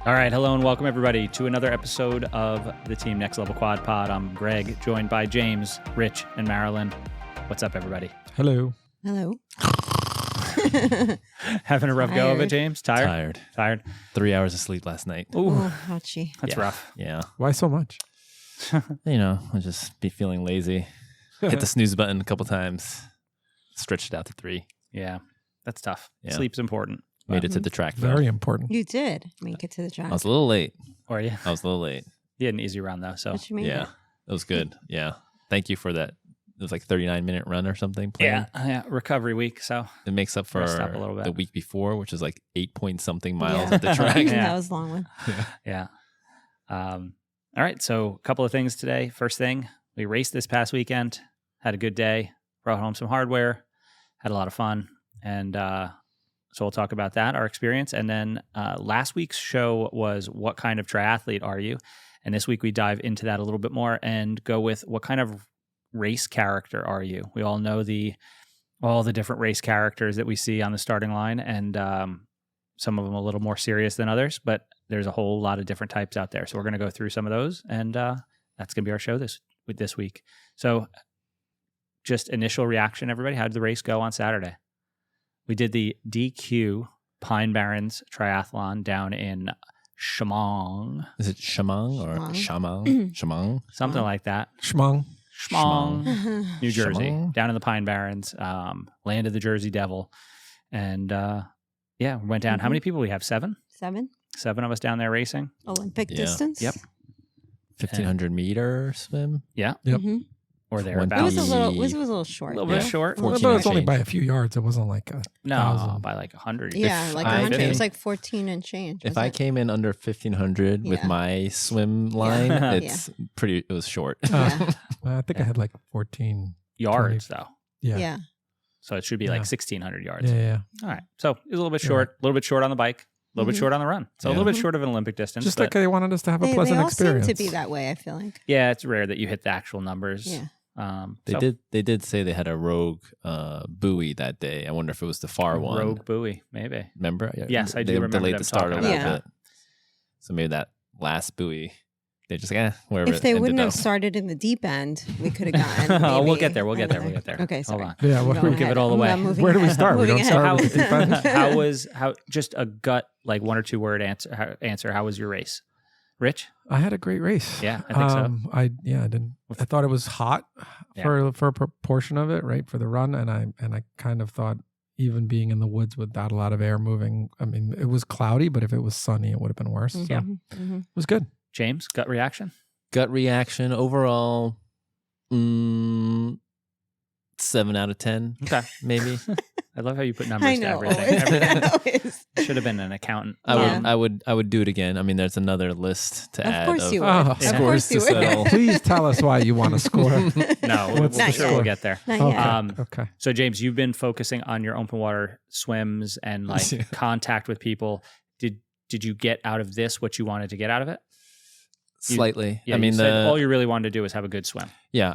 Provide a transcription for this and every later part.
All right, hello and welcome everybody to another episode of the Team Next Level Quad Pod. I'm Greg, joined by James, Rich, and Marilyn. What's up, everybody? Hello. Hello. Having a rough go of it, James? Tired? 3 hours of sleep last night. Ooh, Oh, ouchie. that's rough. Yeah. Why so much? I just be feeling lazy. Hit the snooze button a couple times. Stretched it out to 3. Yeah, that's tough. Yeah. Sleep's important. Made it to the track. though. Very important. You did make it to the track. I was a little late. Or you? I was a little late. You had an easy run, though, so. But you made Yeah. it. It was good. Yeah. Thank you for that. It was like 39-minute run or something. planned. Yeah, recovery week, so. It makes up for Rest up a little bit. the week before, which is like 8-point-something miles Yeah. at the track. Yeah. That was a long one. Yeah. All right, so a couple of things today. First thing, we raced this past weekend, had a good day, brought home some hardware, had a lot of fun, and so we'll talk about that, our experience. And then last week's show was what kind of triathlete are you? And this week we dive into that a little bit more and go with what kind of race character are you? We all know all the different race characters that we see on the starting line, and some of them a little more serious than others, but there's a whole lot of different types out there. So we're going to go through some of those, and that's going to be our show this week. So just initial reaction, everybody. How did the race go on Saturday? We did the DQ Pine Barrens Triathlon down in Shamong. Is it Shamong or Shamong. Shamong? Shamong? Something like that. Schmong. Shamong, New Jersey, Shamong. down in the Pine Barrens, land of the Jersey Devil. And we went down. How many people we have? 7? 7. 7 of us down there racing. Olympic Yeah. distance. Yep. 1,500-meter swim? Yeah. Yep. Mhm. Or It It thereabouts. was a little. Ye- Was a little short. A little bit Yeah. short. 14 But it was only change. by a few yards. It wasn't like a No, 1,000. by like 100. Yeah, like I 100. It was came- like 14 and change. If was I it? came in under 1,500 with Yeah. my swim line, Yeah. it's pretty. It was short. Yeah. I think I had like 14. Yards, though. Yeah. Yeah. So it should be Yeah. like 1,600 yards. Yeah. All right. So it was a little bit short, a little bit short on the bike, a little bit Mhm. short on the run. So a Yeah. little bit short of an Olympic distance. Just but like they wanted us to have a They pleasant all experience. seem to be that way. I feel like. yeah, it's rare that you hit the actual numbers. Yeah. They did say they had a rogue buoy that day. I wonder if it was the far one. Rogue buoy, maybe. Remember? Yes, I do They remember delayed them the start a talking little about that. bit. So maybe that last buoy, they just wherever. If they it wouldn't ended have up. started in the deep end, we could have gotten. Oh, we'll maybe get there. We'll get there. another- Okay, sorry. Hold on. Yeah. I'm What, going give it ahead. all the way. I'm moving where do we ahead. start? We Moving don't ahead. start with the deep end. How just a gut, like 1 or 2 word answer. How was your race? Rich? I had a great race. Yeah, I think so. I didn't. I thought it was hot Yeah. for a portion of it, right, for the run, and I kind of thought even being in the woods without a lot of air moving. I mean, it was cloudy, but if it was sunny, it would have been worse. So Yeah. it Mhm. was good. James, gut reaction? Gut reaction overall, 7 out of 10, Okay. maybe. I love how you put I numbers to know. everything. Everything. Always. Should have been an accountant. I would do it again. I mean, there's another list to Of add. course you would. Oh, Of yeah. course you Scores to would. settle. Please tell us why you want to score. No, What's we'll the sure score? we'll get there. Not Okay. yet. Okay. So James, you've been focusing on your open water swims and like Yeah. contact with people. Did you get out of this what you wanted to get out of it? Slightly. Yeah, I mean, you said all you really wanted to do was have a good swim. yeah,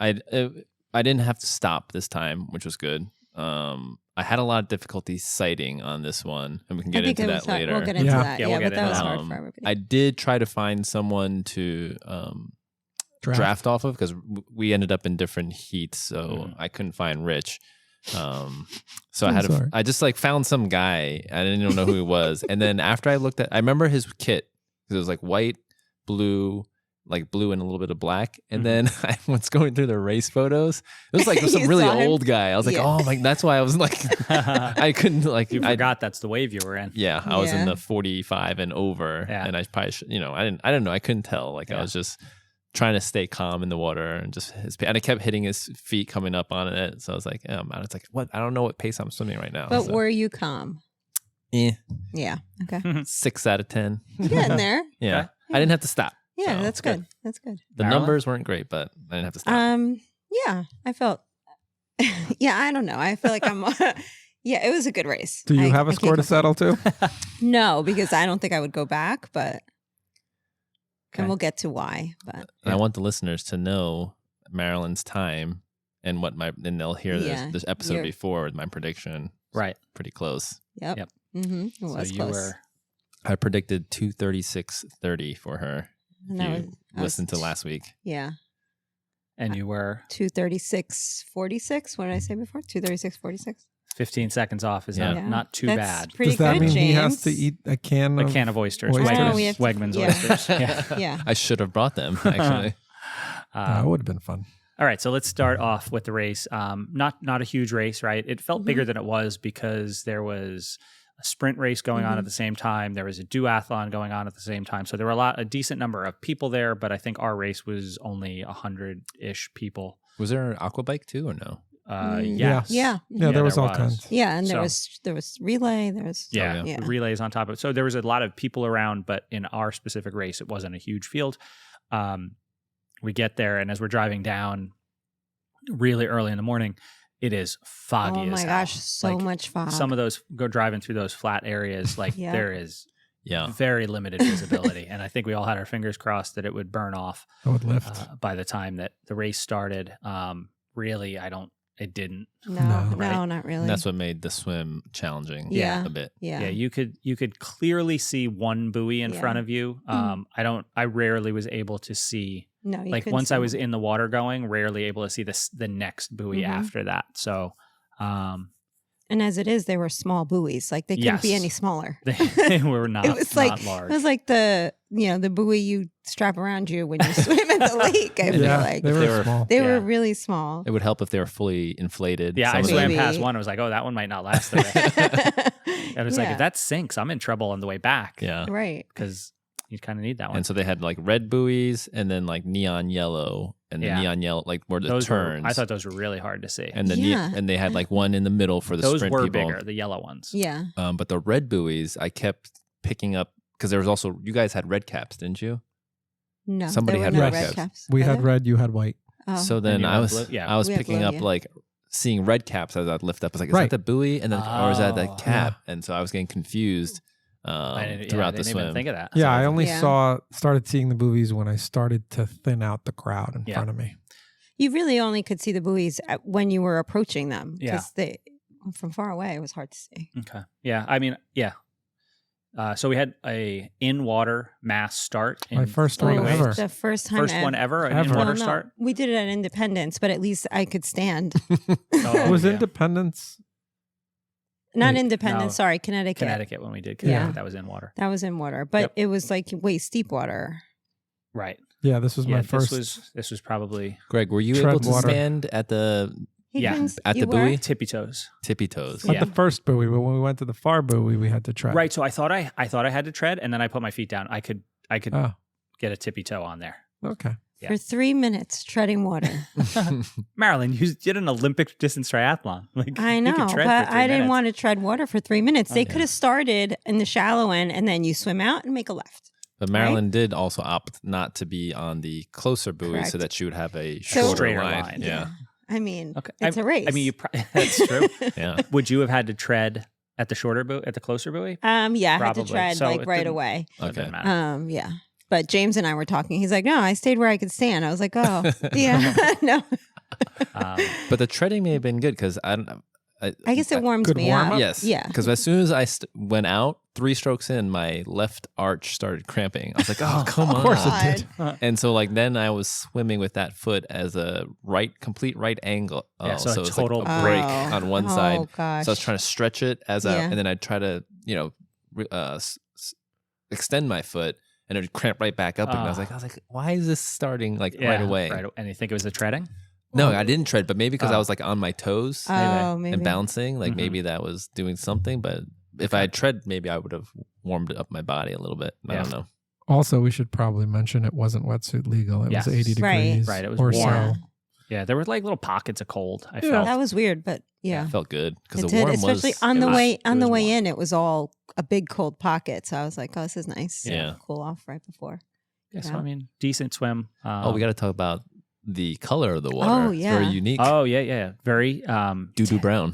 I didn't have to stop this time, which was good. I had a lot of difficulty sighting on this one, and we can get I think into it was that hard. later. We'll get into Yeah. that. Yeah, Yeah, we'll get but that into was that. hard for everybody. I did try to find someone to draft off of because we ended up in different heats, so I couldn't find Rich. So I I'm had sorry. I just like found some guy. I didn't even know who he was, and then after I looked at, I remember his kit because it was like white, blue. Like blue and a little bit of black, and then I was going through the race photos. It was like some You really saw him? old guy. I was like, Yeah. oh my, that's why I was like, I couldn't like, You I forgot that's the wave you were in. Yeah, I was in Yeah. the 45 and over, Yeah. and I probably should, I didn't know. I couldn't tell. Like Yeah. I was just trying to stay calm in the water and just and I kept hitting his feet coming up on it. So I was like, oh man, it's like what? I don't know what pace I'm swimming right now. But so, were you calm? eh, Yeah. Okay. 6 out of 10. You get in there. Yeah, Okay. I didn't have to stop. Yeah, So, that's good. That's good. The Marilyn? numbers weren't great, but I didn't have to stop. Yeah, I felt. Yeah, I don't know. I feel like I'm. Yeah, it was a good race. Do you I- have a I score to can't settle to? complain. No, because I don't think I would go back, but Okay. and we'll get to why. But And I want the listeners to know Marilyn's time and and they'll hear Yeah, this episode you're- before with my prediction. Right. Pretty close. yep. Yep. Mm-hmm. It So was you close. were I predicted 2:36:30 for her. And If you listened to last week. Yeah. And you were 2:36:46. What did I say before? 2:36:46. 15 seconds off. Is Yeah. not too That's bad. Pretty Does that good, mean James. he has to eat a can of oysters. oysters? Oh, we have to- Wegmans yeah. oysters. Yeah. Yeah. I should have brought them, actually. That would have been fun. All right, so let's start off with the race. Not a huge race, right? It felt bigger than it was because there was a sprint race going on at the same time. There was a duathlon going on at the same time. So there were a decent number of people there, but I think our race was only 100-ish people. Was there an aqua bike too, or no? Yes. Yeah. Yeah, there was all kinds. Yeah, and there So- was relay. There was Yeah, yeah. relays on top of it. So there was a lot of people around, but in our specific race, it wasn't a huge field. We get there, and as we're driving down really early in the morning, it is foggy Oh as my hell. gosh, so Like, much fog. Some of those go driving through those flat areas, like Yeah. there is Yeah. very limited visibility. And I think we all had our fingers crossed that it would burn off I would lift. by the time that the race started. Really, it didn't. no, No. Right. not really. And that's what made the swim challenging Yeah. a bit. yeah. Yeah, you could clearly see one buoy in Yeah. front of you. I rarely was able to see, No, you like couldn't once I see was them. in the water going, rarely able to see the next buoy Mhm. after that. So, And as it is, they were small buoys. Like they couldn't be Yes. any smaller. they were not, It was not like large. it was like the buoy you strap around you when you swim in the lake. I feel Yeah, like they They were were- small. they were Yeah. really small. It would help if they were fully inflated. Yeah, Some I of swam them- Maybe. past one. I was like, oh, that one might not last the race. I was like, Yeah. if that sinks, I'm in trouble on the way back. Yeah. Right. Because you kind of need that one. And so they had like red buoys and then like neon yellow and the Yeah. neon yellow, like where the those turns. I thought those were really hard to see. and the Yeah. and they had like one in the middle for the those sprint were people. bigger, the yellow ones. Yeah. But the red buoys, I kept picking up because there was also you guys had red caps, didn't you? No. Somebody there had were no red red caps. caps. We Were had there? red, you had white. Oh. So then you I had was blue? Yeah. I was We had picking blue, up yeah. like seeing red caps as I'd lift up. I was like, is Right. that the buoy? And then or is that the Oh. cap? And so I was getting confused throughout the didn't even swim. think of that. Yeah, I only Yeah. started seeing the buoys when I started to thin out the crowd in Yeah. front of me. You really only could see the buoys when you were approaching them. Yeah. Because they from far away it was hard to see. Okay. Yeah. I mean, yeah. So we had a in-water mass start. My first one three ways. ever. The first time First one ever, an Ever. in-water Well, no, start. we did it at Independence, but at least I could stand. Oh, was yeah. Independence? Not Wait, Independence, no. sorry, Connecticut. Connecticut when we did Yeah. Connecticut, that was in water. That was in water, but Yep. it was like way steep water. Right. Yeah, this was my first. This was probably Greg, were you Tread able to water. stand at the Yeah, at you the were? buoy? tippy toes. tippy toes? Not yeah. the first buoy, but when we went to the far buoy, we had to try. Right. So I thought I had to tread, and then I put my feet down. I could Oh, get a tippy toe on there. okay. Yeah. For 3 minutes treading water. Marilyn, you did an Olympic distance triathlon. Like I you know, could tread but for 3 I didn't minutes. want to tread water for 3 minutes. They Okay. could have started in the shallow end and then you swim out and make a left. But Marilyn did also opt not to be on the closer buoy Correct. so that she would have a So- shorter Straighter line. line. Yeah. I mean, Okay. it's a race. I mean, that's true. Yeah. Would you have had to tread at the shorter buoy, at the closer buoy? yeah, I had to Probably. tread So like it right didn't- away. So it Okay. didn't matter. Yeah. But James and I were talking. He's like, no, I stayed where I could stand. I was like, oh, yeah, no. But the treading may have been good because I don't know. I guess it warms Good me warm-up? up. Yes. Yeah. Because as soon as I went out, 3 strokes in, my left arch started cramping. I was like, oh, come on. Of course God. it did. And so like then I was swimming with that foot as a complete right angle. Yeah, so a it was total like a break Oh. on one Oh, side. gosh. So I was trying to stretch it Yeah. and then I'd try to, extend my foot and it would cramp right back up. And I was like, why is this starting like right away? Right. And you think it was the treading? No, I didn't tread, but maybe because I Oh. was like on my toes Oh, maybe. and bouncing, like Mhm. maybe that was doing something. But if I had tread, maybe I would have warmed up my body a little bit. I Yeah. don't know. Also, we should probably mention it wasn't wetsuit legal. It Yes. was 80 Right. degrees. Right, it was or warm. so. Yeah, there were like little pockets of cold. I Yeah. felt. That was weird, but yeah. It felt good because It the did, warm especially was on it the was- way it on the was way warm. in. It was all a big cold pocket, so I was like, "Oh, this is nice." Yeah. cool off right before. Yeah, so Yeah. I mean, decent swim. Oh, we got to talk about the color of the water. Oh, It's yeah. very unique. Oh yeah. Very Doo-doo brown.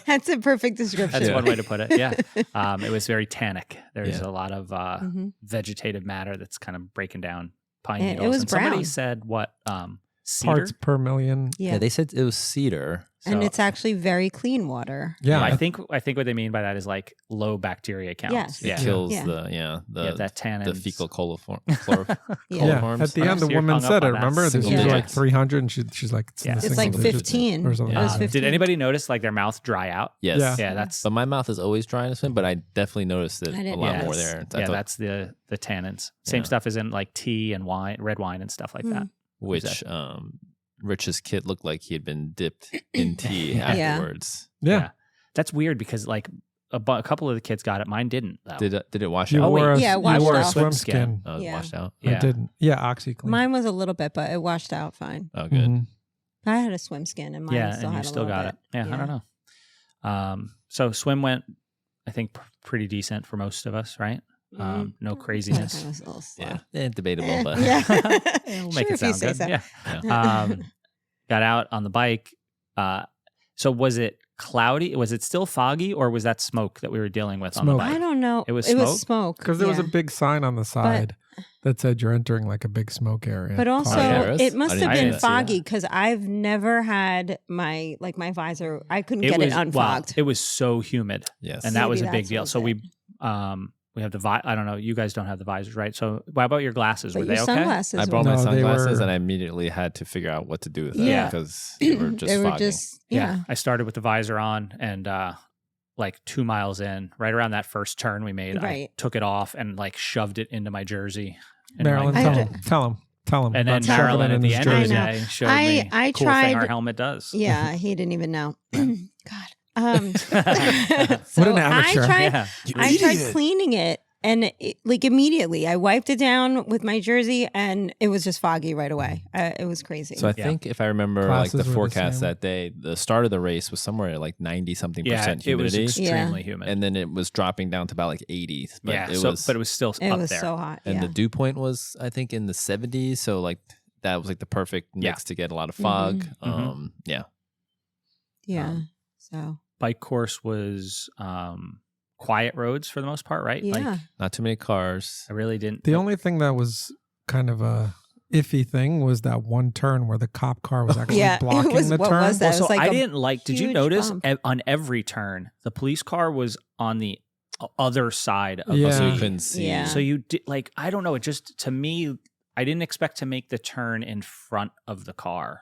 That's a perfect description. That's one way to put it. Yeah. It was very tannic. There's Yeah. a lot of Mhm. vegetative matter that's kind of breaking down pine It needles. was and somebody brown. said what? Cedar? Parts per million. Yeah. They said it was cedar. And it's actually very clean water. Yeah, I think what they mean by that is like low bacteria counts. Yes. Yeah. It kills Yeah. that tannin. the fecal coliform. Yeah. At the end, the So you're woman hung up said it. on that. Remember, this Single was like digits. 300, and she's like, Yeah. It's like 15. or something. It was Yeah. 15. Did anybody notice like their mouth dry out? Yes. Yeah. Yeah, that's But my mouth is always dry in the swim, but I definitely noticed it I a didn't lot notice. more there. I yeah, thought- that's the tannins. Same Yeah. stuff as in like tea and wine, red wine and stuff like that. which Rich's kit looked like he had been dipped in tea Yeah. afterwards. Yeah. That's weird because like a couple of the kids got it. Mine didn't though. Did it wash You out? wore a, Yeah, you washed wore a out. swim Skin. skin. Oh, it Yeah. washed out. Yeah. I didn't. Yeah, OxyClean. Mine was a little bit, but it washed out fine. Oh, good. Mhm. I had a swim skin, and mine Yeah, still and you had a still little got bit. it. Yeah, I don't know. So swim went, I think, pretty decent for most of us, right? No craziness. It was a little slow. Yeah, debatable, but Yeah. We'll make Sure, it if you sound say good. so. Yeah. Got out on the bike. So was it cloudy? Was it still foggy, or was that smoke that we were dealing with on the Smoke. bike? I don't know. It was It smoke? was smoke. Because there was a yeah. big sign on the side that said you're entering like a big smoke area. But also, yeah, there is? it must I have didn't been see that. foggy because I've never had my visor. I couldn't get it unfogged. Wow, it was so humid, yes. and that was a Maybe big that's deal. what So it we have the I don't know. You guys don't have the visors, right? So what about your glasses? But Were your they okay? sunglasses I were brought my No, they sunglasses were- and I immediately had to figure out what to do with them Yeah. because they were just they were foggy. just yeah. I started with the visor on, and like 2 miles in, right around that first turn we made, I Right. took it off and like shoved it into my jersey. And Marilyn, like, I tell him. and then about shoving Marilyn it at in the his end of the jersey. I day showed I- me I cool thing our tried- helmet does. Yeah, he didn't even know. God. What So an amateur. I tried, Yeah. I tried cleaning it, and like immediately, I wiped it down with my jersey, and it was just foggy right away. It was crazy. So I Yeah. think if I remember Classes like were the the forecast same. that day, the start of the race was somewhere at like 90-something Yeah, percent it was humidity. extremely humid. And then it was dropping down to about like 80. But yeah, it so, was but it was still it up was there. so hot. and Yeah. the dew point was I think in the 70s. So like that was like the perfect mix to get a lot of fog. Yeah. Yeah. So Bike course was quiet roads for the most part, right? yeah. Like, Not too many cars. I really didn't. The only thing that was kind of a iffy thing was that one turn where the cop car was actually Yeah, it blocking was- the what turn. was that? Well, It so was like I a didn't like. Did you huge notice bump. on every turn the police car was on the other side of Yeah. the So you street. couldn't see. Yeah. So you did like I don't know. It just to me, I didn't expect to make the turn in front of the car,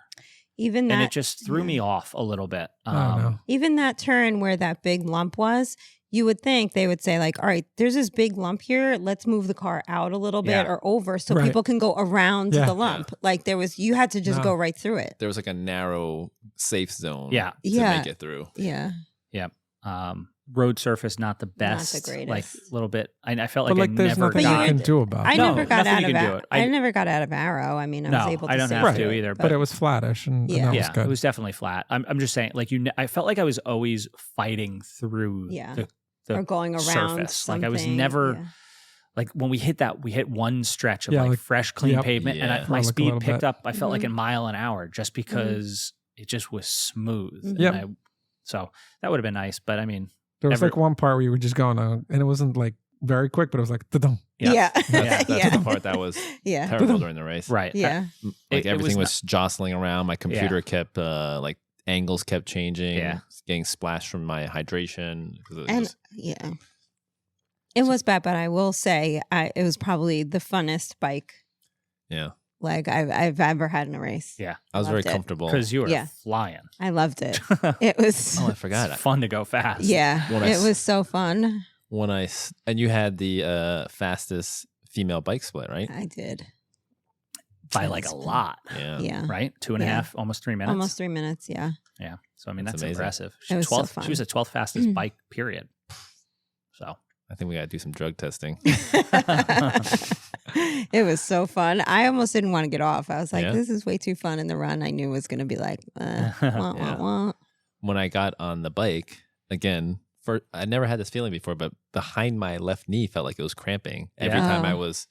Even that and it just threw me off a little bit. I don't know. even that turn where that big lump was, you would think they would say like, all right, there's this big lump here. Let's move the car out a little bit Yeah. or over so Right. people can go around Yeah. the lump. Like you had to just No. go right through it. There was like a narrow safe zone Yeah. to Yeah. make it through. Yeah. Road surface not the best. Not the Like greatest. a little bit. I felt But like like, I there's never nothing you got- can do about I it. No, never got nothing out you of can do it. I never got out of Arrow. I mean, I was No, able to I don't safe have do to it, either, But it was flattish, and Yeah. that was Yeah, good. it was definitely flat. I'm just saying, like I felt like I was always fighting through Yeah. the or going around surface. Like I was something. never Yeah. like when we hit one stretch of Yeah, like like- fresh, clean yep. pavement, Yeah. and For my like a speed little picked bit. up. I felt like Mhm. a mile an hour just because it just was smooth. Mhm. Yep. So that would have been nice, but I mean, There was Every- like one part where you were just going on, and it wasn't like very quick, but it was like, da-dum. Yeah. Yeah. That's, that's yeah. the part that was Yeah. terrible during the race. right? Yeah. Like It was everything not- was jostling around. My computer kept like angles kept changing. Yeah. Getting splashed from my hydration. 'Cause it was And just- yeah. It was bad, but I will say it was probably the funnest bike yeah. leg I've ever had in a race. Yeah, I was very Loved it. comfortable. because you were Yeah. flying. I loved it. It was Oh, I forgot. It's fun to go fast. yeah. When I It s- was so fun. And you had the fastest female bike split, right? I did. by like a lot. Yeah. Yeah. Right, 2.5, Yeah. almost 3 minutes. Almost 3 minutes. Yeah. Yeah. So I mean, That's that's amazing. impressive. It was so 12th. fun. She was the 12th fastest bike. Period. So I think we got to do some drug testing. It was so fun. I almost didn't want to get off. I was like, Yeah? this is way too fun. And the run I knew was going to be like, wah, Yeah. wah. When I got on the bike, again, I never had this feeling before, but behind my left knee felt like it was cramping every Yeah. time I Oh. was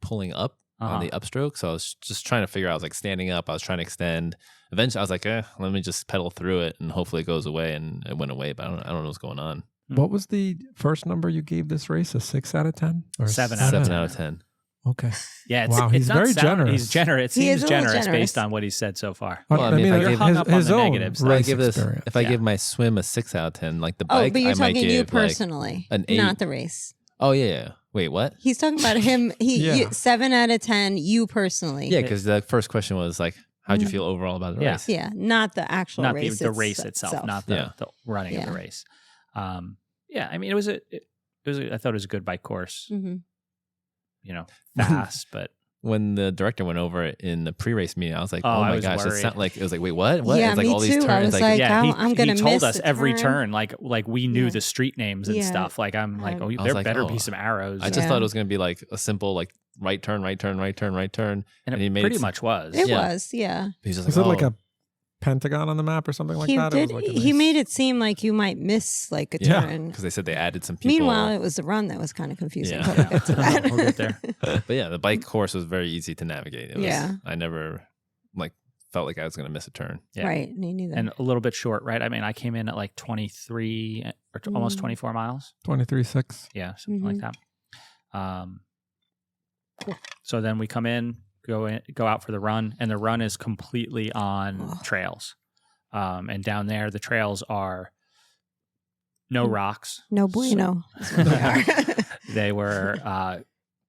pulling up Uh-huh. on the upstroke. So I was just trying to figure out, I was like standing up, I was trying to extend. Eventually I was like, let me just pedal through it and hopefully it goes away. And it went away, but I don't know what's going on. What was the first number you gave this race? A 6 out of 10? Or 7 out of 7 10. out of 10. Okay. Yeah, Wow, he's not very sound- generous. He's generous. It He is seems a little generous generous. based on what he said so far. Well, I mean, if I you're give- hung up on his the own negatives, If I race give this, experience. if I give my swim a 6 out of 10, like the Oh, bike, but you're I might talking give you like personally, an 8. not the race. Oh yeah. Wait, what? He's talking about him. Yeah. 7 out of 10. You personally. Yeah, because the first question was like, how'd you feel overall about the Yeah. race? Yeah, not the actual not race. the race itself, not the, Yeah. the running of the Yeah. race. Yeah, I mean, it was I thought it was a good bike course. Mm-hmm. You know, fast, but When the director went over it in the pre-race meeting, I was like, Oh, "Oh I my was gosh!" It worried. sounded like it was like, "Wait, what? What?" Yeah, it's like me all these too. I turns. was like, yeah, I'm gonna he told miss us the every turn. like we knew Yeah. the street names and Yeah. stuff. Like I'm like, I oh, was there like, better oh. be some arrows. I just Yeah. thought it was going to be like a simple like right turn, right turn, right turn, right turn. and he it made pretty it- much was. It Yeah. was, yeah. He's just Was like, it like "Oh." a pentagon on the map or something like He that? did. It was like a He nice- made it seem like you might miss like a Yeah. turn. because they said they added some people. Meanwhile, it was the run that was kind of confusing. Yeah. But we'll get to that. We'll get there. But yeah, the bike course was very easy to navigate. It was, Yeah. I never like felt like I was going to miss a turn. Yeah. Right. Me neither. And a little bit short, right? I mean, I came in at like 23 or almost 24 miles. 23.6. Yeah, something like that. Cool. So then we come in, go out for the run, and the run is completely on trails. And down there, the trails are no rocks. no bueno. is what they are. They were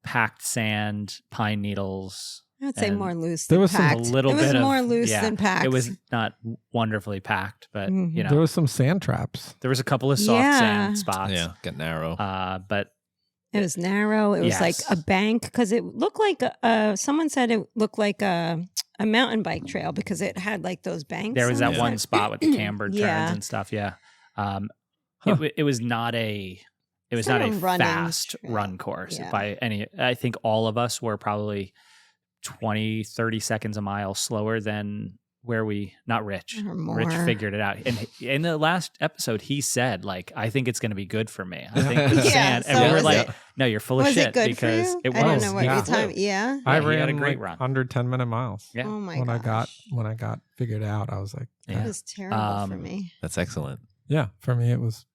packed sand, pine needles. I'd say And more loose there than was some- packed. A little it was bit more of, loose yeah, than packed. It was not wonderfully packed, but Mhm. you know, There was some sand traps. there was a couple of soft Yeah. sand spots. Yeah, get narrow. But It was narrow. It was like Yes. a bank because it looked like someone said it looked like a mountain bike trail because it had like those banks. there was on that it. one spot with the cambered Yeah. turns and stuff. Yeah. Huh. It was not a It's not a running fast trail. run course Yeah. by any. I think all of us were probably 20, 30 seconds a mile slower than where not Rich. Or more. Rich figured it out. And in the last episode, he said, like, I think it's going to be good for me. I Yeah. think the Yeah, sand. so And we were was like, it- no, you're full of Was shit it good because for you? it was. I don't know what Yeah. your time. Yeah. I he ran had a great like run. under 10-minute miles. Yeah. Oh my when gosh. I got figured out, I was like, Yeah. It was terrible for Um, me. That's excellent. yeah, for me it was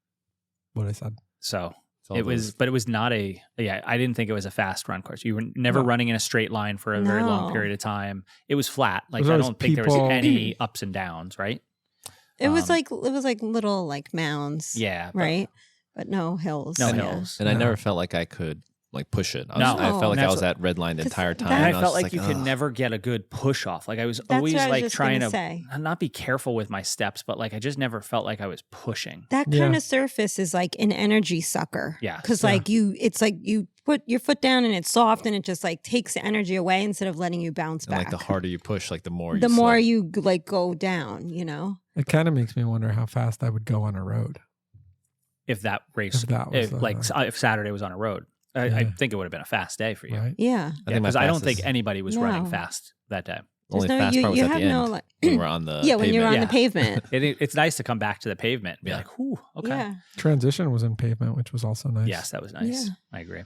what I said. So It's all it was, those- but it was not I didn't think it was a fast run course. You were never No. running in a straight line for a very long No. period of time. It was flat. Like There's I always don't think there was people- any ups and downs, right? It was um, like little like mounds. Yeah. but Right. But no hills. No Yeah. hills. and I No. never felt like I could like push it. I No. felt like And I that's was at red line the 'Cause entire time. that- And I was felt just like you could "Ugh." never get a good push off. Like I was That's always what I was like just trying gonna to say. not be careful with my steps, but like I just never felt like I was pushing. That Yeah. kind of surface is like an energy sucker. Yeah. Because Yeah. like it's like you put your foot down and it's soft and it just like takes the energy away instead of letting you bounce And back. like the harder you push, like the more you the more slide. you like go down, you know? It kind of makes me wonder how fast I would go on a road. If that race, If that was, if Saturday was on a road, I Yeah. think it would have been a fast day for you. Right? Yeah. I think my Because I don't fastest- think anybody was running No. fast that day. only There's no, fast you, part was you at have the no end like when we're on the yeah, when you're on Yeah. the pavement. It's nice to come back to the pavement and be Yeah. like, whew, okay. Yeah. Transition was in pavement, which was also nice. Yes, that was nice. Yeah. I agree.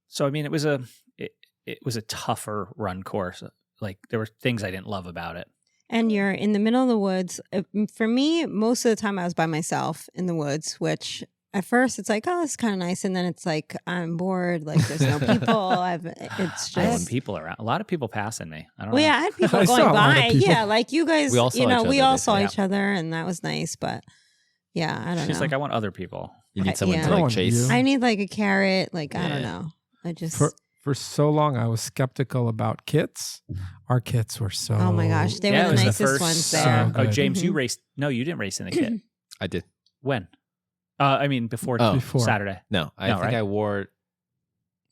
So I mean, it was a tougher run course. Like there were things I didn't love about it. And you're in the middle of the woods. For me, most of the time I was by myself in the woods, which at first it's like, oh, it's kind of nice. And then it's like, I'm bored. Like there's no people. It's I had just. people around. A lot of people passing me. I don't Well, know. yeah, I had people I going saw a lot of by. people. Yeah, like you guys, We all saw you know, each we other, all they saw said. each other and that was nice. But yeah, I don't She's know. like, I want other people. You need someone yeah. to I don't like want chase. you. I need like a carrot. Like, I don't Yeah. know. I just. For so long, I was skeptical about kits. Our kits were so. Oh my gosh, they Yeah, it were was the the nicest first, ones so there. good. Oh, James, you Mhm. raced. No, you didn't race in the kit. I did. When? I mean, before, Oh. Before. Saturday. No, I No, think right? I wore it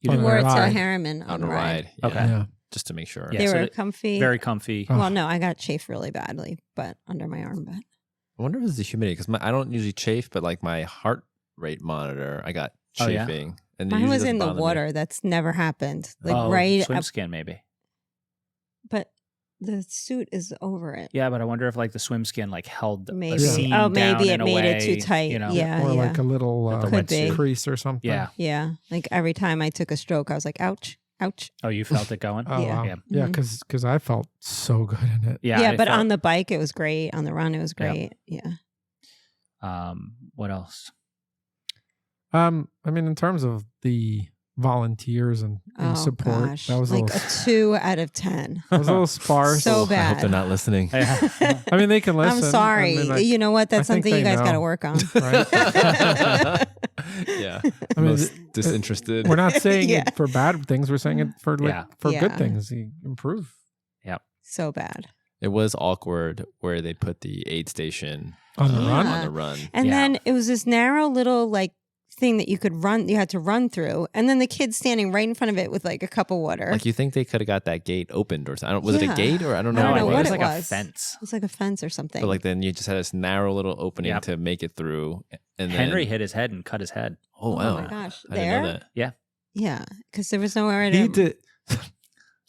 You On didn't the Wore it to ride. Harriman on a ride. Yeah, Okay. Yeah. just to make sure. Yeah, They so were that- comfy. very comfy. Oh. Well, no, I got chafed really badly, but under my arm. But I wonder if it's the humidity because I don't usually chafe, but like my heart rate monitor, I got Oh, yeah? chafing. And it mine usually was doesn't in the bother me. water. That's never happened. Like Oh, right swim up, skin maybe. but the suit is over it. Yeah, but I wonder if like the swim skin like held Maybe. a seam Oh, maybe down it in a made it way, too tight. You know? Yeah. Or like a little At the Could be. crease or something. Yeah. Yeah. Like every time I took a stroke, I was like, ouch, ouch. Oh, you felt it going? Oh, Yeah. wow. Yeah. Yeah, Mhm. because I felt so good in it. Yeah. Yeah, I but felt- on the bike, it was great. On the run, it was Yeah. great. Yeah. what else? I mean, in terms of the volunteers and support. Gosh. That was like a little, a 2 out of 10. that was a little sparse. So I hope bad. they're not listening. Yeah. I mean, they can listen. I'm sorry. I mean, You know what? That's I think something you they guys got to know. work on. Right? Yeah. I mean, Most disinterested. We're not saying Yeah. it for bad things. We're saying it for Yeah. for Yeah. good things. You improve. So bad. It was awkward where they put the aid station On the run? On the run. And Yeah. then it was this narrow little like thing that you could run, you had to run through. And then the kid standing right in front of it with like a cup of water. Like you think they could have got that gate opened or something. Was it Yeah. a gate or I don't know. I don't No, know it what was it like a was. fence. It was like a fence or something. But like then you just had this narrow little opening Yep. to make it through. And then, Henry hit his head and cut his head. Oh wow. my gosh. I didn't know that. Yeah. Because there was nowhere to. He did.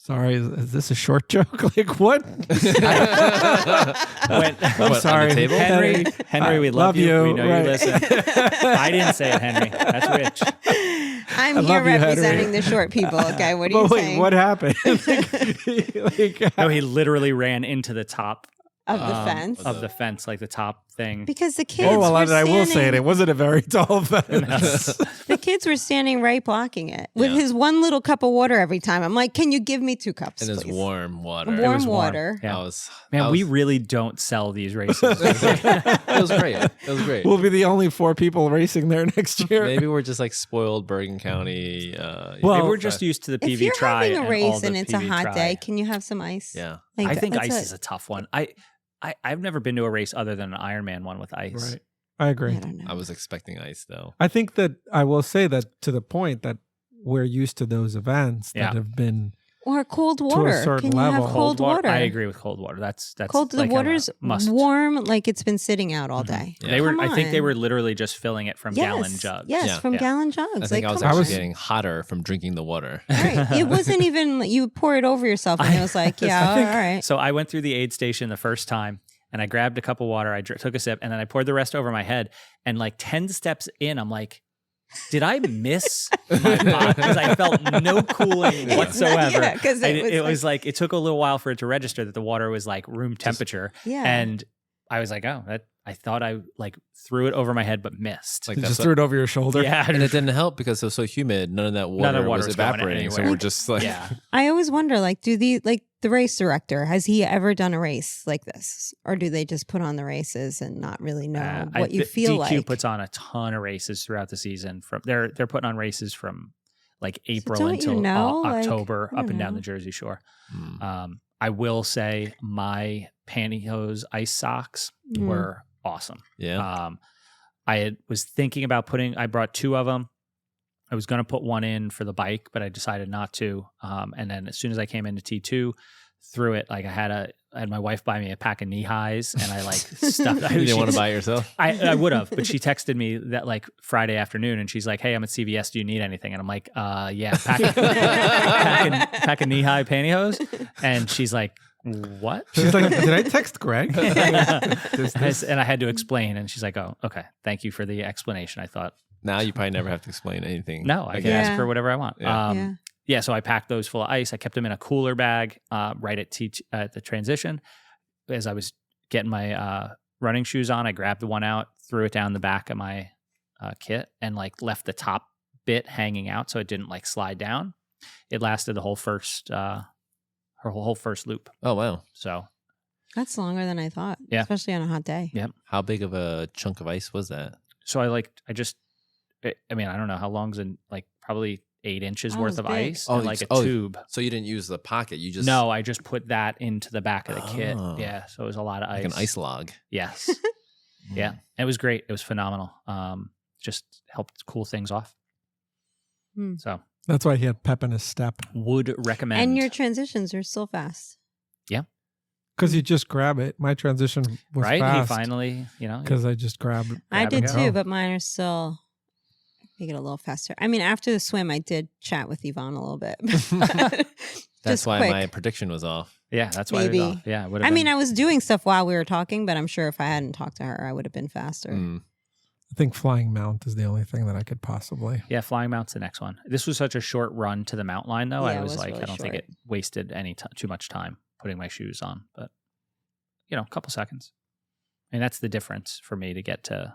Sorry, is this a short joke? Like what? When- I'm What, on the sorry, table? Henry, we love you. We know right. you listen. I didn't say it, Henry. That's Rich. I'm I here love you, Henry. representing the short people. Okay. What are you But wait, saying? what happened? No, he literally ran into the top Of the fence? of the fence, like the top thing. Because the kids. Oh well, were I will say it. standing- It wasn't a very tall fence. The kids were standing right blocking it with Yeah. his one little cup of water every time. I'm like, can you give me 2 cups? And it's please? warm water. Warm was warm. water. Yeah. I was, Man, I we was- really don't sell these races. it was great. It was great. We'll be the only 4 people racing there next year. Maybe we're just like spoiled Bergen County. Well, Maybe we're just used to the PV If you're Tri having a all race the and it's a PV hot Tri. day, can you have some ice? Yeah. Like, I think that's ice it. is a tough one. I've never been to a race other than an Ironman one with ice. Right. I agree. I don't know. I was expecting ice though. I think that I will say that to the point that we're used to those events that Yeah. have been. Or cold a water. certain Can you level. have cold water? I agree with cold water. That's Cold. like The water's a must. warm, like it's been sitting out all day. Yeah. They were. Come I think they on. were literally just filling it from gallon jugs. Yes, Yeah. from Yeah. gallon jugs. I think I was come actually on. getting hotter from drinking the water. Right. It wasn't even, you pour it over yourself and it was like, yeah, all right. So I went through the aid station the first time and I grabbed a cup of water. I took a sip and then I poured the rest over my head. And like 10 steps in, I'm like, did I miss my pot? Because I felt no cooling whatsoever. Yeah, 'cause it was like, it took a little while for it to register that the water was like room temperature. Yeah. And I was like, oh, I thought I like threw it over my head, but missed. Like You that's just threw it over your shoulder. yeah. and it didn't help because it was so humid. None of that water, water was was going evaporating. So anywhere. we're just like, yeah. I always wonder, like, the race director, has he ever done a race like this? Or do they just put on the races and not really know what you feel DQ like? puts on a ton of races throughout the season. They're putting on races from like April don't you until know? Like, October I up don't and down know. the Jersey Shore. mm. I will say my pantyhose ice socks Mm. were awesome. yeah. Was thinking about I brought 2 of them. I was going to put one in for the bike, but I decided not to. And then as soon as I came into T2, threw it, like I had my wife buy me a pack of knee highs and I like stuffed. You didn't want to buy it yourself? I would have, but she texted me that like Friday afternoon and she's like, hey, I'm at CVS. Do you need anything? And I'm like, yeah, pack of knee-high pantyhose. And she's like, what? She's like, did I text Greg? And I had to explain. And she's like, oh, okay. Thank you for the explanation. I thought, Now you probably never have to explain anything. no, I can Yeah. ask for whatever I want. Yeah. Yeah. So I packed those full of ice. I kept them in a cooler bag right at the transition. As I was getting my running shoes on, I grabbed the one out, threw it down the back of my kit, and like left the top bit hanging out so it didn't like slide down. It lasted the whole first her whole first loop. Oh, wow. So That's longer than I thought, Yeah. especially on a hot day. Yeah. How big of a chunk of ice was that? I mean, I don't know how long's in, like probably 8 inches Oh, worth it's of big. ice Oh, and like a oh, tube. So you didn't use the pocket. You just No, I just put that into the back of the kit. Oh. Yeah. So it was a lot of ice. like an ice log. Yes. Yeah. It was great. It was phenomenal. Just helped cool things off. Hmm. So That's why he had pep in his step. would recommend. And your transitions are still fast. Because you just grab it. My transition was right? fast. He finally, Because I just grabbed it. I Grab and did go. too, but mine are still make it a little faster. I mean, after the swim, I did chat with Yvonne a little bit. That's Just why quick. my prediction was off. Yeah, that's why it Maybe. was off. Yeah, it would have I mean, been- I was doing stuff while we were talking, but I'm sure if I hadn't talked to her, I would have been faster. Mm. I think flying mount is the only thing that I could possibly. yeah, flying mount's the next one. This was such a short run to the mount line, though. Yeah, I it was was like, really I don't think short. it wasted too much time putting my shoes on, but a couple seconds. And that's the difference for me to get to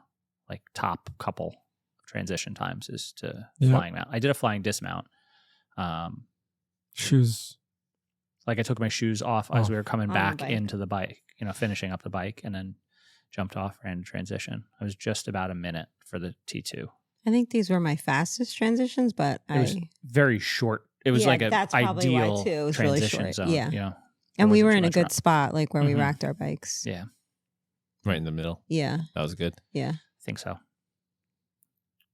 like top couple transition times is to Yep. flying mount. I did a flying dismount. Shoes. Like I took my shoes off as Oh. we were coming On the back bike. into the bike, finishing up the bike, and then jumped off, ran transition. I was just about a minute for the T2. I think these were my fastest transitions, but It was very short. It was Yeah, like an that's probably why, ideal too. It was really transition short. zone. Yeah. There and we wasn't were too in a much good around. spot, like where we Mhm. racked our bikes. Yeah, Right in the middle. Yeah. That was good. Yeah. I think so.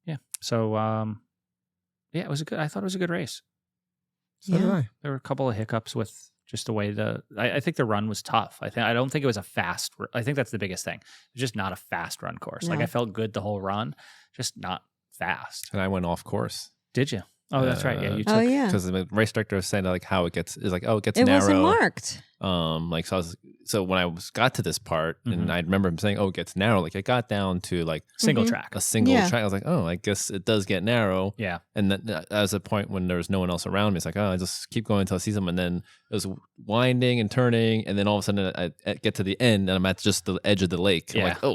Yeah. So, yeah, it was I thought it was a good race. So did I. There were a couple of hiccups with just the way I think the run was tough. I don't think it was a fast. I think that's the biggest thing. It's just not a fast run course. Like No. I felt good the whole run, just not fast. And I went off course. Did you? Oh, that's right. Yeah, you took. Oh yeah. Because the race director was saying like how it gets it It narrow. wasn't marked. Like so when I got to this part Mhm. and I remember him saying, it gets narrow. Like it got down to like Single Mhm. track. a single Yeah. track. I was like, I guess it does get narrow. Yeah. And then that was a point when there was no one else around me. It's like, I just keep going until I see someone. And then it was winding and turning. And then all of a sudden I get to the end and I'm at just the edge of the lake. I'm Yeah. like, I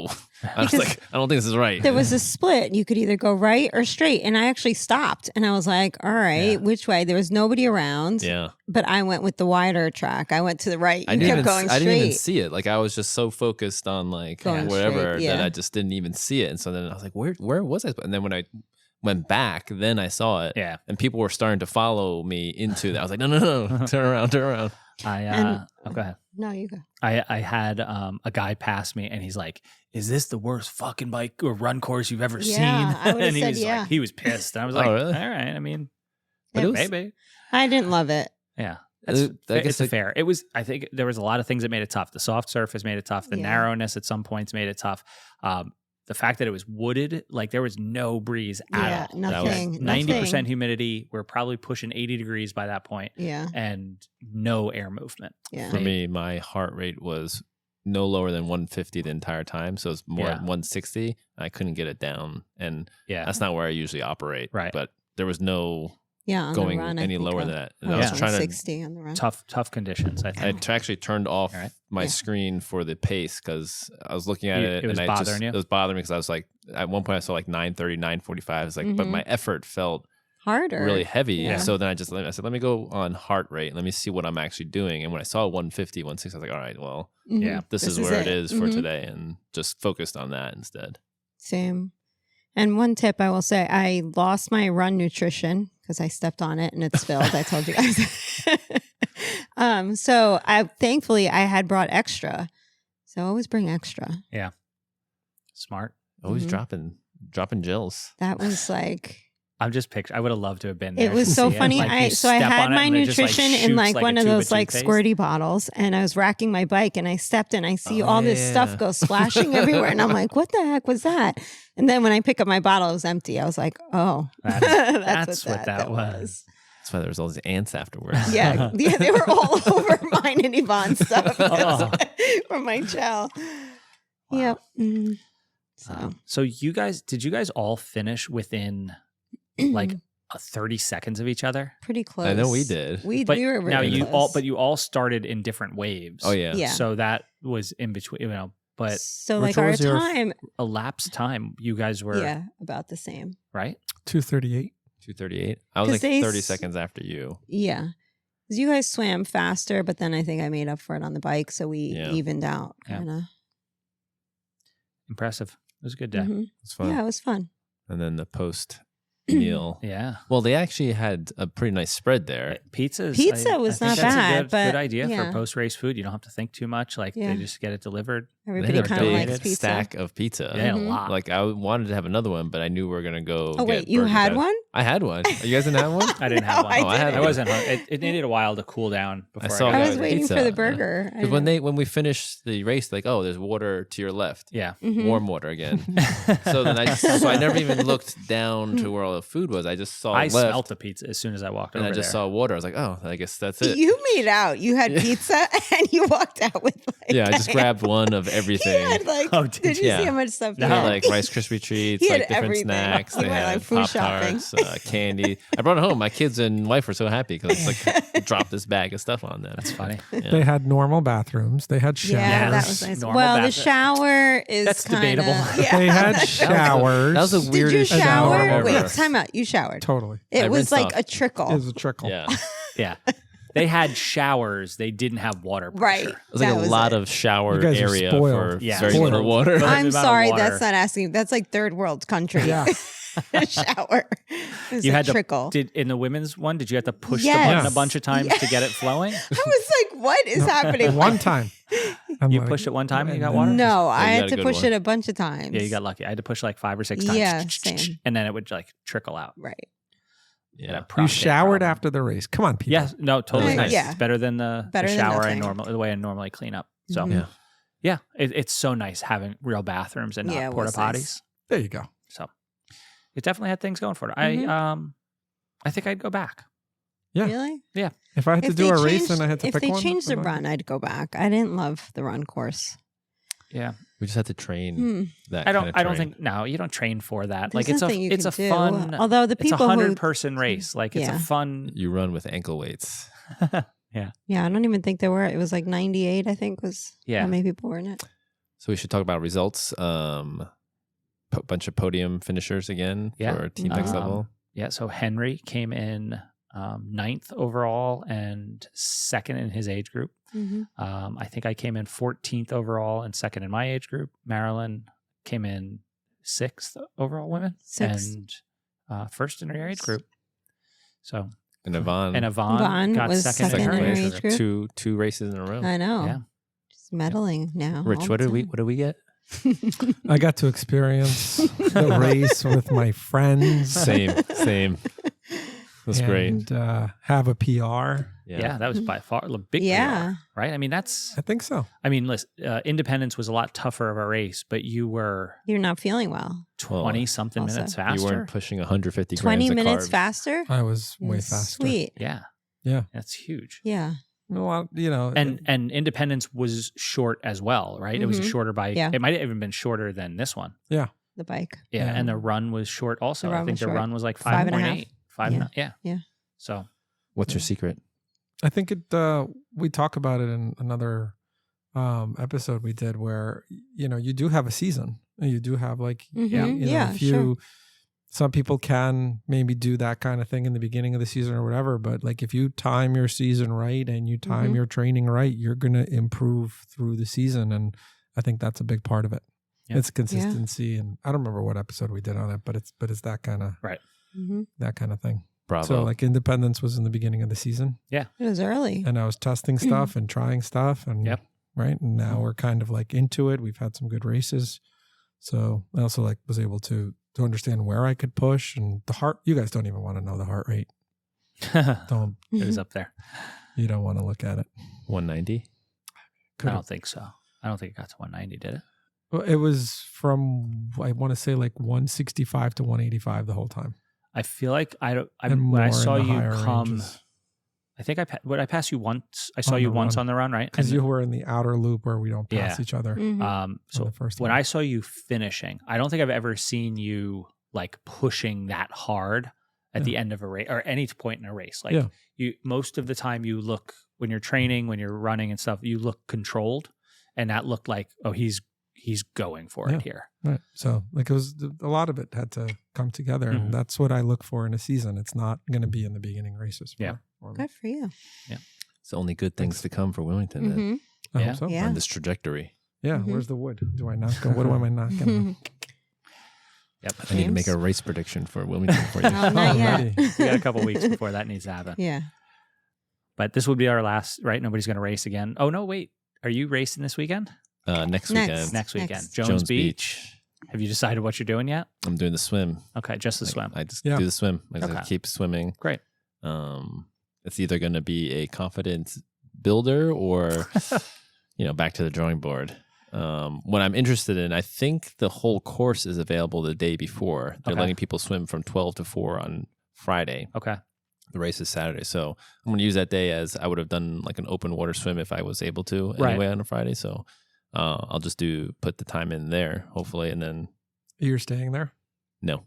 was Because like, I don't think this is right. There was a split. You could either go right or straight. And I actually stopped and I was like, all right, Yeah. which way? There was nobody around. Yeah. But I went with the wider track. I went to the right. I You didn't kept even, going I straight. didn't even see it. Like I was just so focused on like Going whatever straight, yeah. that I just didn't even see it. And so then I was like, where was I? And then when I went back, then I saw it. Yeah. And people were starting to follow me into that. I was like, no, turn around. go ahead. No, you go. I had a guy pass me and he's like, "Is this the worst fucking bike or run course you've ever Yeah, seen?" I would've and he said was yeah. like, he was pissed. And I was Oh, like, really? all right. I mean, But it was- maybe. I didn't love it. Yeah. I guess It's fair. It was. I think there was a lot of things that made it tough. The soft surface made it tough. The Yeah. narrowness at some points made it tough. The fact that it was wooded, like there was no breeze at all. Nothing. 90% humidity. We're probably pushing 80 degrees by that point, Yeah. and no air movement. Yeah. For me, my heart rate was no lower than 150 the entire time. So it's more Yeah. like 160. I couldn't get it down. And Yeah. that's not where I usually operate. Right. But there was no Yeah. On going the run, any lower than that. And I Yeah. was trying to 60 on the run. Tough conditions. I I think. actually turned off All right. my Yeah. screen for the pace because I was looking at it It was and bothering you? it was bothering me because I was like, at one point I saw like 930, 945. It's like, but Mhm. my effort felt Harder. really heavy. Yeah. So then I said, let me go on heart rate and let me see what I'm actually doing. And when I saw 150, 160, I was like, all right, well, Mhm. Yeah. this is where it is for Mhm. today, and just focused on that instead. Same. And one tip I will say, I lost my run nutrition because I stepped on it and it spilled. I told you guys. So thankfully I had brought extra. So always bring extra. Smart. Always Mhm. dropping gels. That was like, I'm just picturing. I would have loved to have been there. it was to so see funny. Like, you I step had on it my and it just, like, nutrition in shoots like a one of tube those like toothpaste. squirty bottles, and I was racking my bike, and I stepped and I see Oh, all this yeah. stuff go splashing everywhere, and I'm like, "What the heck was that?" And then when I pick up my bottle, it was empty. I was like, "Oh, That's what that was. That's why there was all these ants afterwards. Yeah, yeah, they were all over mine and Yvonne's stuff Oh. from my gel. Wow. Yep. Mhm. So So did you guys all finish within like 30 seconds of each other? pretty close. I know we did. We But were now really close. you all started in different waves. Oh yeah. Yeah. So that was in between, but so which like our was your time, elapsed time, you guys were yeah, about the same. right. 2:38. 2:38. I was 'Cause like they 30 s- seconds after you. Yeah. 'Cause you guys swam faster, but then I think I made up for it on the bike, so we Yeah. evened out Yeah. kind of. Impressive. It was a good day. It's fun. Yeah, it was fun. And then the post meal. Yeah. Well, they actually had a pretty nice spread there. Pizzas. Pizza was think not that's bad, a good but idea yeah. for post race food. You don't have to think too much. Like Yeah. they just get it delivered. They Everybody had a kind of big likes pizza. stack of pizza. They had a Mhm. lot. Like I wanted to have another one, but I knew we were gonna go. Oh wait, get you burgers had out. one? I had one. You guys didn't have one? I didn't have No, one. Oh, I had I one. wasn't. It needed a while to cool down before saw I got I guys was it. waiting pizza. for the burger. I Because when we finished the race, like, oh, there's water to your left. Yeah. Mhm. Warm water again. So then I never even looked down to where all the food was. I just saw I left, smelt the pizza as soon as I walked and over I just there. saw water. I was like, oh, I guess that's it. You made out. You had Yeah. pizza and you walked out with like Yeah, I just grabbed one of everything. He had like, Oh, did you yeah. see how much stuff he They No. had had? like Rice Krispie treats, He had like different everything. snacks. He They went, had like, food Pop-Tarts, candy. I brought it home. My kids and wife were so happy because it's like dropped this bag of stuff on them. That's funny. Yeah. They had normal bathrooms. They had showers. Yeah, that Yes. was nice. Normal Well, the bathroom. shower is That's kinda, debatable. Yeah. They had showers. That was the Did you weirdest shower? ever. Wait, time out. You showered. Totally. It I was rinsed like off. a trickle. It was a trickle. Yeah. Yeah. They had showers. They didn't have water Right. pressure. It was like That a was lot it. of shower You guys are area spoiled. for Yeah. very Spoiled. little water. But- I'm amount of sorry, water. that's not asking. That's like third world country. Yeah. Shower. It was You a had trickle. to in the women's one. Did you have to push the Yes. button a bunch of times to get it flowing? I was like, what is happening? One time. I'm You like, pushed it one time and you got and water. then- No, I you had got a to good push one. it a bunch of times. Yeah, you got lucky. I had to push like 5 or 6 times. Yeah, same. And then it would like trickle out. Right. Yeah. You Prostate showered problem. after the race. Come on, people. Yes, no, totally Right, nice. yeah. It's better than the Better than shower nothing. the way I normally clean up. So Mhm. Yeah. yeah, it's so nice having real bathrooms and not Yeah, it porta was potties. nice. There you go. So it definitely had things going for it. Mhm. I think I'd go back. Yeah. Really? If I had to do a race and I had to if pick they one. changed the I'd like- run, I'd go back. I didn't love the run course. Yeah, We just have to train Hmm. that. I don't. kind of I don't terrain. think. No, you don't train for that. There's like nothing you it's a can do. fun. Although the It's a people who 100-person race. Like it's Yeah. a fun. you run with ankle weights. Yeah, I don't even think there were. It was like 98, I think, was Yeah. how many people were in it. So we should talk about results. Bunch of podium finishers again Yeah. for Team Next Um, Level. Yeah. So Henry came in 9th overall and 2nd in his age group. Mm-hmm. I think I came in 14th overall and 2nd in my age group. Marilyn came in 6th overall women Sixth. and 1st in her age group. So And Yvonne. Yvonne got was 2nd second in her in her age age group. group. two races in a row. I know. Yeah. Just meddling now. Rich, all what the did we time. get? I got to experience the race with my friends. Same. That's great. And have a PR. Yeah, that was by far a big Yeah. PR, right? I mean, that's. I think so. I mean, listen, Independence was a lot tougher of a race, but you were You're not feeling well. 20 something also. minutes You faster. weren't pushing 150 20 grams of minutes carbs. faster? I was way faster. Sweet. Yeah, Yeah. that's huge. Yeah. A lot, you know. And Independence was short as well, right? It was a Mhm. shorter bike. Yeah. It might have even been shorter than this one. The bike. Yeah, Yeah. and the run was short also. The I run think was the short. run was like 5.5. 5.8. Yeah. Yeah. So What's your secret? I think it. We talk about it in another episode we did where you do have a season. You do have like Mhm. Yeah, if you. Some people can maybe do that kind of thing in the beginning of the season or whatever, but like if you time your season right and you time Mhm. your training right, you're gonna improve through the season, and I think that's a big part of it. Yeah. It's consistency, and I don't remember what episode we did on it, but it's that kind of Mm-hmm. that kind of thing. Bravo. So like Independence was in the beginning of the season, It was early. and I was testing stuff and trying stuff, and Yep. right, and now we're kind of like into it. We've had some good races, so I also like was able to understand where I could push and the heart. You guys don't even want to know the heart rate. it Don't was up there. you don't want to look at it? 190. I don't think so. I don't think it got to 190, did it? Well, it was from I want to say like 165 to 185 the whole time. I feel like And when I more in saw the you higher come, ranges. I think would I pass you once? I saw On you the once run. on the run, right? Because And, you were in the outer loop where we don't pass Yeah. each other. Mhm. on so the first when one. I saw you finishing, I don't think I've ever seen you like pushing that hard at the end of a race or any point in a race. Like Yeah. you, most of the time you look when you're training, when you're running and stuff, you look controlled, and that looked like, oh, he's going for Yeah. it here. Right. So like it was a lot of it had to come together, Mhm. and that's what I look for in a season. It's not going to be in the beginning races. Yeah. for me. Good for you. It's only good things to come for Wilmington then, Mm-hmm. I Yeah. hope so. Yeah. on this trajectory. Yeah. Mhm. Where's the wood? Do I not go? What am I not going to? Yep. I need to make a James? race prediction for Wilmington for you. Oh, not yet. Already. We got a couple weeks before that needs to happen. Yeah. But this would be our last, right? Nobody's going to race again. Oh no, wait. Are you racing this weekend? Next Next. weekend, Next weekend. Next. Jones, Beach. Have you decided what you're doing yet? I'm doing the swim. Okay, just the Like, swim. I just Yeah. do the swim. I just Okay. keep swimming. Great. It's either going to be a confidence builder or, back to the drawing board. What I'm interested in, I think the whole course is available the day before. They're Okay. letting people swim from 12 to 4 on Friday. Okay. The race is Saturday. So I'm going to use that day as I would have done like an open water swim if I was able to Right. anyway on a Friday. So I'll just put the time in there, hopefully, and then You're staying there? no.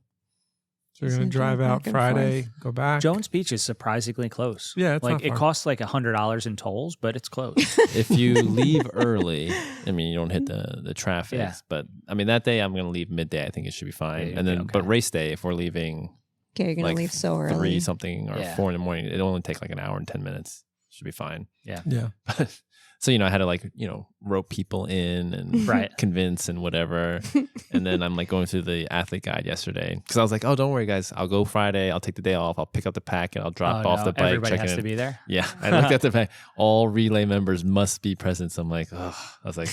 So you're going to drive out Friday, go back? Jones Beach is surprisingly close. Yeah, it's like not far. it costs like $100 in tolls, but it's close. If you leave early, I mean, you don't hit the traffic. Yeah. But I mean, that day I'm going to leave midday. I think it should be fine. Yeah, And then, okay. but race day, if we're leaving Okay, you're gonna like leave so early. 3 something or Yeah. 4 in the morning, it'll only take like an hour and 10 minutes. Should be fine. Yeah. So, I had to like, rope people in and Right. convince and whatever. And then I'm like going through the athlete guide yesterday because I was like, oh, don't worry, guys. I'll go Friday. I'll take the day off. I'll pick up the pack and I'll drop off the bike. Everybody check has in. to be there. Yeah. I looked at the pack. All relay members must be present. So I'm like, oh, I was like,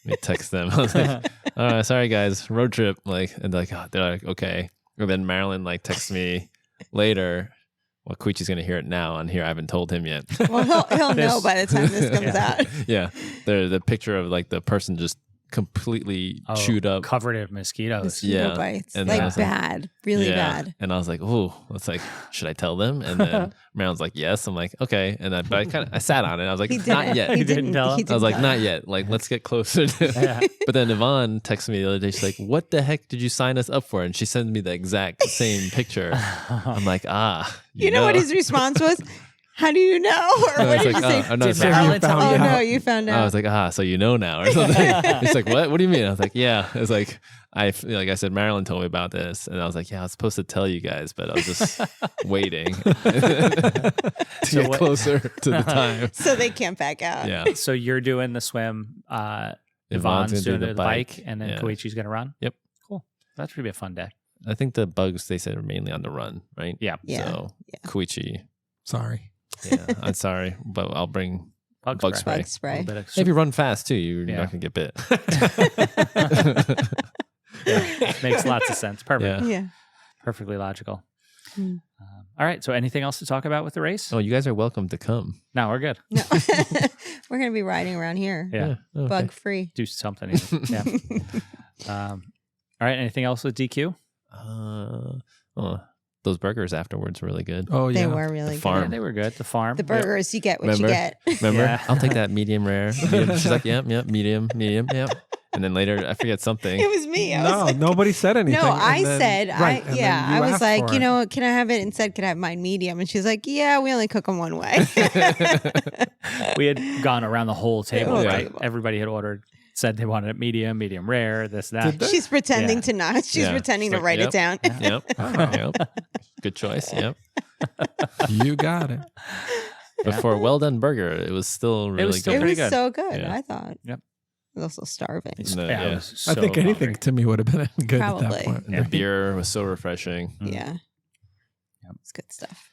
let me text them. I was like, all right, sorry, guys. Road trip. Like, and they're like, okay. And then Marilyn like texts me later. Well, Koichi's going to hear it now on here. I haven't told him yet. Well, he'll know by the time this comes out. Yeah. The picture of like the person just completely chewed up. Covered in mosquitoes. Mosquito Yeah. bites. And then I Like was like- bad. Really bad. And I was like, oh, it's like, should I tell them? And then Marilyn's like, yes. I'm like, okay. And then, but I sat on it. I was like, He not didn't. yet. He didn't tell him? I was like, tell not yet. Like, let's get closer. Yeah. But then Yvonne texted me the other day. She's like, what the heck did you sign us up for? And she sent me the exact same picture. I'm like, You know what his response was? How do you know? Or I what was did like, you say? oh, no, Did sorry. Marilyn tell found you? Oh out. no, you found I out. was like, so you know now or something. He's like, what? What do you mean? I was like, yeah. It was like, like I said, Marilyn told me about this. And I was like, yeah, I was supposed to tell you guys, but I was just waiting to get what- closer to the time. So they can't back out. Yeah. So you're doing the swim. Yvonne's Yvonne's gonna do doing the the bike, bike. and then Yeah. Koichi's going to run. Yep. Cool. That's going to be a fun day. I think the bugs, they said, are mainly on the run, right? Yeah. Yeah. So Yeah. Koichi, Sorry. yeah, I'm sorry, but I'll bring Bug Bug spray. Bug spray. A little bit of If you run fast too, you're Yeah. not gonna get bit. Yeah, makes lots of sense. Perfect. Yeah. Yeah. Perfectly logical. Hmm. All right. So anything else to talk about with the race? Oh, you guys are welcome to come. No, we're good. No. We're gonna be riding around here. Yeah. Okay. Bug free. Do something. Even. Yeah. All right. Anything else with DQ? Those burgers afterwards were really good. Oh, They yeah. were really The good. farm. Yeah, they were good. The farm. The burgers, you get what Remember? you get. Remember? Yeah. I'll take that medium rare. Medium. She's like, yep, medium, yep. And then later, I forget something. It was me. I was No, like, nobody said anything. no, and I then- said, right, and then I you was asked like, for you it. know, can I have it instead? Can I have mine medium? And she's like, yeah, we only cook them one way. We had gone around the whole table, whole right? table. Everybody had ordered, said they wanted it medium rare, this, that. Did they? She's pretending Yeah. to not. She's Yeah. pretending It's to like, write it down. Yep. Oh. Yep. Good choice. Yep. You got it. But for a well done burger, it was still really was still It good. pretty was good. so good. Yeah. I thought. Yep. I was also starving. No, Yeah, I yeah. was I so think anything hungry. to me would have been good at Probably. that point. And the beer was so refreshing. Mm. Yeah. Yep. It's good stuff.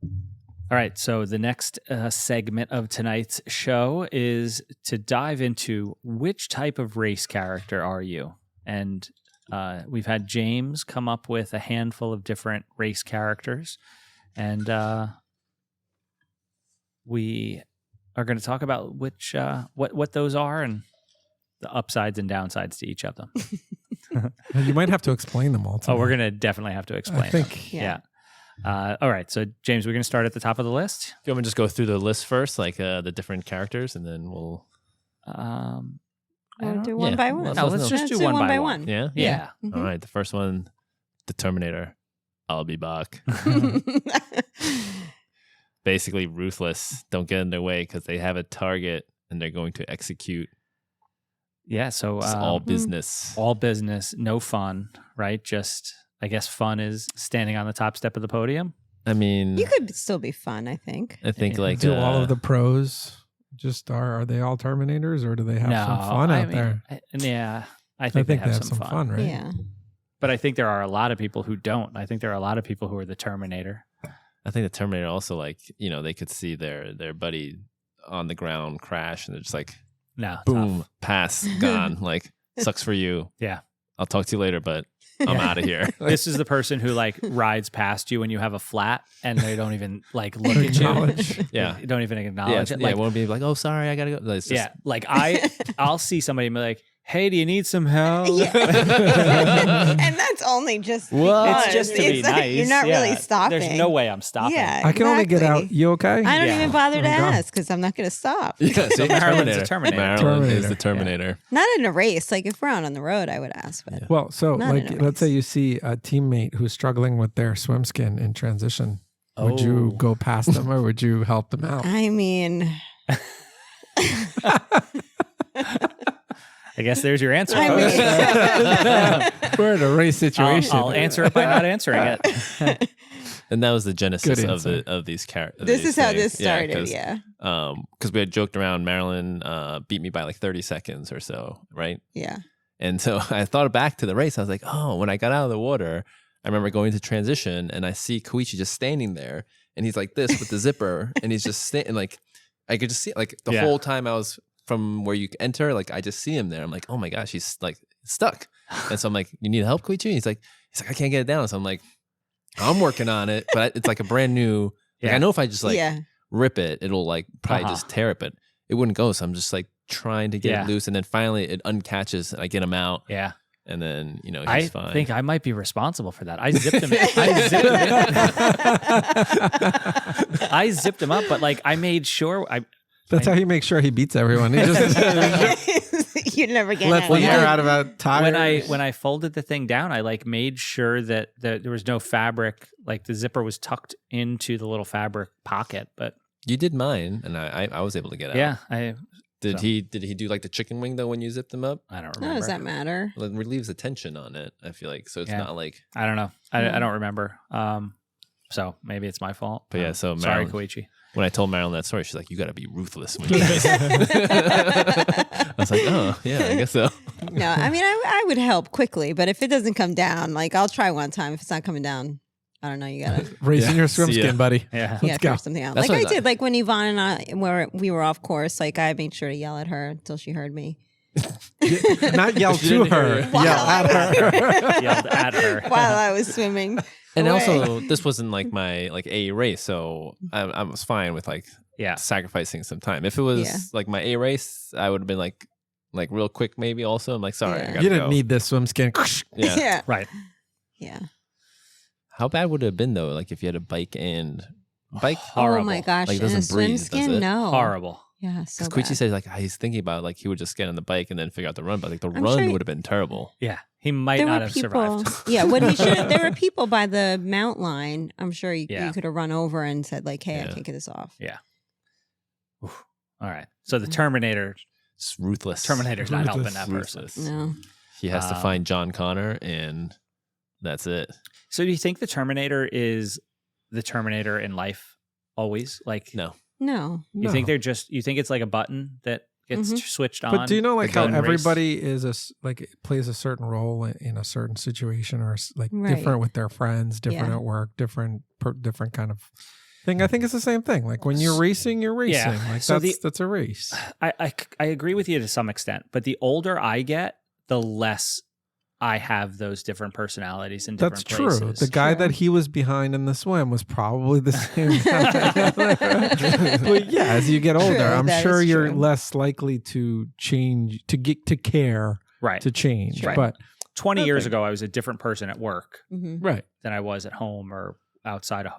All right. So the next segment of tonight's show is to dive into which type of race character are you? And we've had James come up with a handful of different race characters. And we are going to talk about which what those are and the upsides and downsides to each of them. You might have to explain them all to Oh, me. we're going to definitely have to explain I think them. Yeah. All right. So, James, we're going to start at the top of the list. Do you want me to just go through the list first, like the different characters, and then we'll. I We'll don't- do one yeah. by one. Let's- No, let's just do one by one. Yeah. Yeah. Mhm. All right. The first one, the Terminator. I'll be back. Basically ruthless. Don't get in their way because they have a target and they're going to execute. Yeah. So, It's all business. all business, no fun, right? Just, I guess, fun is standing on the top step of the podium. I mean, You could still be fun, I think. I think Yeah. like do all of the pros just are they all Terminators or do they have some fun out there? I think they have some fun. right? Yeah. But I think there are a lot of people who don't. I think there are a lot of people who are the Terminator. I think the Terminator also like they could see their buddy on the ground crash and they're just like No, boom, tough. pass, gone. Like sucks for you. Yeah. I'll talk to you later, but I'm out of here. This is the person who like rides past you when you have a flat and they don't even like look at you. Acknowledge. Yeah. They don't even acknowledge it. Yeah, Like, it won't be like, oh, sorry, I gotta go. It's just, yeah. Like I'll see somebody and be like, hey, do you need some help? And that's only just It's just to be like, nice. You're not really stopping. There's no way I'm stopping. Yeah, I can only get out. exactly. You okay? I don't Yeah. even bother to Oh, God. ask because I'm not going to stop. Yeah, So Marilyn's a Terminator. Marilyn is Terminator. the Terminator. Not in a race. Like if we're out on the road, I would ask. But Well, so Not like, in a let's say race. you see a teammate who's struggling with their swim skin in transition. Would you Oh. go past them or would you help them out? I mean, I guess there's your answer. I folks. We're in a race situation. I'll answer it by not answering it. And that was the genesis Good of answer. these characters. this is how this started. Yeah. Because we had joked around. Marilyn beat me by like 30 seconds or so, right? Yeah. And so I thought back to the race. I was like, oh, when I got out of the water, I remember going to transition and I see Koichi just standing there and he's like this with the zipper and he's just standing like, I could just see it like the Yeah. whole time I was from where you enter, like I just see him there. I'm like, oh my gosh, he's like stuck. And so I'm like, you need help, Koichi? He's like, I can't get it down. So I'm like, I'm working on it, but it's like a brand new, like, Yeah. I know if I just like yeah. rip it, it'll like probably Uh-huh. just tear it, but it wouldn't go. So I'm just like trying to get Yeah. it loose. And then finally it uncatches and I get him out. Yeah. And then, you know, he's I fine. think I might be responsible for that. I zipped him. I zipped him up, but like I made sure That's how he makes sure he beats everyone. He just You never get lets out. the air out of a tire. when I folded the thing down, I like made sure that there was no fabric, like the zipper was tucked into the little fabric pocket. But You did mine, and I was able to get out. yeah, Did so. he do like the chicken wing though when you zipped them up? I don't How remember. does that matter? Well, it relieves the tension on it. I feel like so it's Yeah. not like. I don't know. I don't remember. So maybe it's my fault. But yeah, so sorry, Marilyn- Koichi. When I told Marilyn that story, she's like, "You got to be ruthless." When you race." I was like, "Oh yeah, I guess so." No, I mean, I would help quickly, but if it doesn't come down, like I'll try one time. If it's not coming down, I don't know. You gotta, Racing Yeah. your swim See ya. skin, buddy. Yeah. you Let's gotta go. figure something out. That's Like I what I- did, like when Yvonne and I, where we were off course, like I made sure to yell at her until she heard me. Not yell She to didn't hear her. it. Wow. Yell at her. Yelled at her. While I was swimming. And away. also, this wasn't like my like A race, so I was fine with like Yeah. sacrificing some time. If it was Yeah. like my A race, I would have been like real quick maybe. Also, I'm like, sorry, Yeah. I gotta You didn't go. need this swim skin. Yeah. yeah. Right. Yeah. How bad would it have been though? Like if you had a bike and bike. Horrible. Oh my gosh. Like, it in a doesn't swim breathe, does skin? it? No. Horrible. Yeah. So Because Koichi bad. says like he's thinking about like he would just get on the bike and then figure out the run, but like the I'm run sure- would have been terrible. Yeah. He might There not were have people. survived. Yeah. What he should. There were people by the mount line. I'm sure you Yeah. could have run over and said like, "Hey, I Yeah. can't get this off." Oof. All right. So the Terminator's It's ruthless. not helping Ruthless. that person. Ruthless. No. He has to Um, find John Connor, and that's it. So do you think the Terminator is the Terminator in life always? Like, No, No. you think they're just, you think it's like a button that gets Mhm. switched on? But do you know like the how gun race? everybody is like plays a certain role in a certain situation or like Right. different with their friends, different Yeah. at work, different kind of thing. I think it's the same thing. Like when you're racing, you're racing. Yeah. Like So that's a race. I agree with you to some extent, but the older I get, the less I have those different personalities in That's different true. places. The guy True. that he was behind in the swim was probably the same guy. But yeah, as you get older, True, I'm that sure is you're true. less likely to change, to get to care, Right. to change. Right. But 20 years Okay. ago, I was a different person at work Mhm. right. than I was at home or outside of,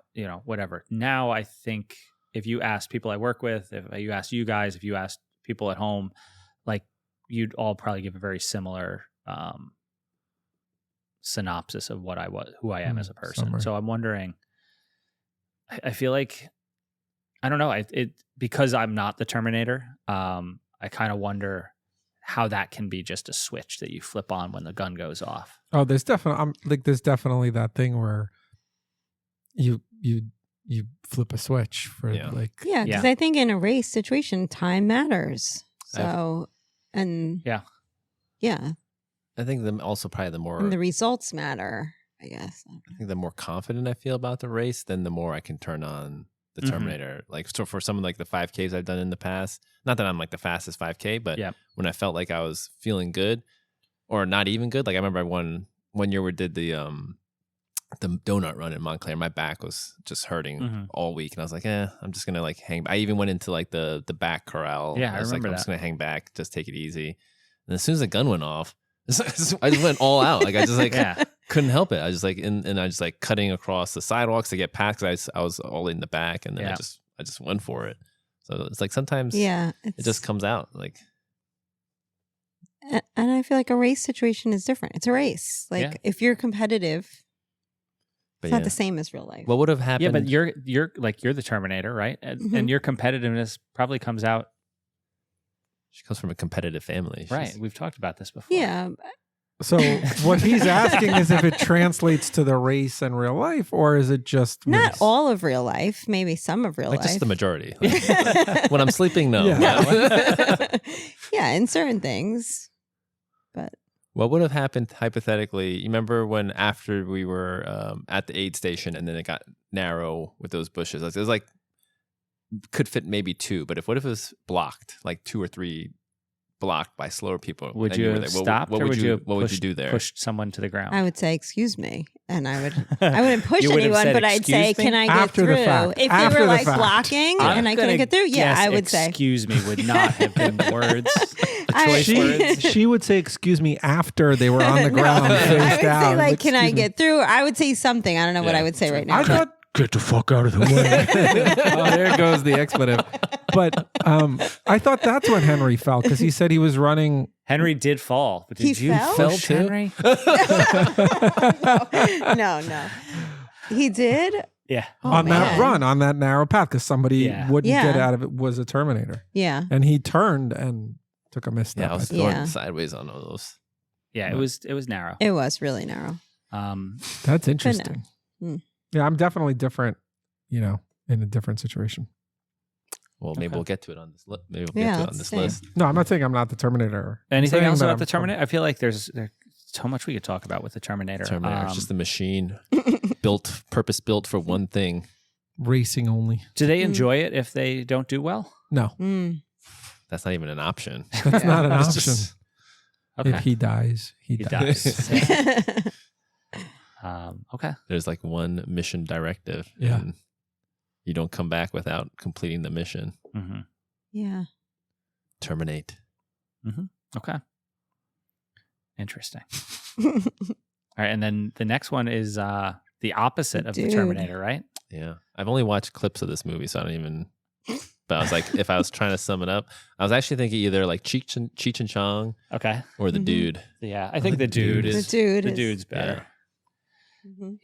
whatever. Now, I think if you ask people I work with, if you ask you guys, if you ask people at home, like you'd all probably give a very similar synopsis of what I was, who I am as a person. summary. So I'm wondering, I feel like, I don't know, because I'm not the Terminator, I kind of wonder how that can be just a switch that you flip on when the gun goes off. Oh, there's definitely that thing where you flip a switch for Yeah. like Yeah, because I think in a race situation, time matters. So, and Yeah. yeah, I think also probably the more and the results matter. I guess. I think the more confident I feel about the race, then the more I can turn on the Mhm. Terminator. Like so for some of like the 5Ks I've done in the past, not that I'm like the fastest 5K, but Yeah. when I felt like I was feeling good or not even good, like I remember one year we did the donut run in Montclair, my back was just hurting Mhm. all week, and I was like, I'm just gonna like hang. I even went into like the back corral. Yeah, I was like, remember I'm just that. gonna hang back, just take it easy. And as soon as the gun went off, I just went all out. Like I just like couldn't help it. I just like and I just like cutting across the sidewalks to get past. Cause I was all in the back, and then I just went for it. So it's like sometimes it just comes out like. And I feel like a race situation is different. It's a race. Like if you're competitive, it's not the same as real life. What would have happened? Yeah, but you're the Terminator, right? And your competitiveness probably comes out. She comes from a competitive family. Right. We've talked about this before. Yeah. So what he's asking is if it translates to the race and real life, or is it just not race? all of real life? Maybe some of real life. Just the majority. Like, when I'm sleeping, no. Yeah, in certain things. But what would have happened hypothetically? You remember when after we were at the aid station and then it got narrow with those bushes? It was like could fit maybe 2, but what if it was blocked, like 2 or 3 blocked by slower people? Would you have stopped, or would you do there? Pushed someone to the ground? I would say, "Excuse me," and I wouldn't push anyone, but I'd say, me? "Can I get After through?" the fact. If After they were the like fact. blocking and I couldn't get through, I would say, "Excuse me," would not have been the words. Choice words. She would say, "Excuse me," after they were on the ground, I face would down. say, like, "Can I "Excuse me." get through?" I would say something. I don't know what I would say right now. I thought, "Get the fuck out of the way." Oh, there goes the expletive. But I thought that's when Henry fell, because he said he was running. Henry did fall, but did He you fell? push Henry? No. He did? Yeah. On that run, on that narrow path, because somebody wouldn't get out of it, was a Terminator. Yeah. And he turned and took a misstep. Yeah, I was going sideways on all those. Yeah, it was narrow. It was really narrow. That's interesting. No. Yeah, I'm definitely different, in a different situation. Well, maybe we'll get to it on this list. Maybe we'll get to it on this list. No, I'm not saying I'm not the Terminator. Anything else about the Terminator? I feel like there's so much we could talk about with the Terminator. Terminator is just a machine purpose built for one thing. Racing only. Do they enjoy it if they don't do well? No. That's not even an option. That's not an option. Okay. If he dies, he dies. Okay. There's like one mission directive. Yeah. And you don't come back without completing the mission. Mm-hmm. Yeah. Terminate. Mm-hmm. Okay. Interesting. All right. And then the next one is the opposite of the Terminator, right? Yeah. I've only watched clips of this movie, so I don't even... But I was like, if I was trying to sum it up, I was actually thinking either like Cheech and Chong or the dude. Yeah. I think the dude is... The dude's better.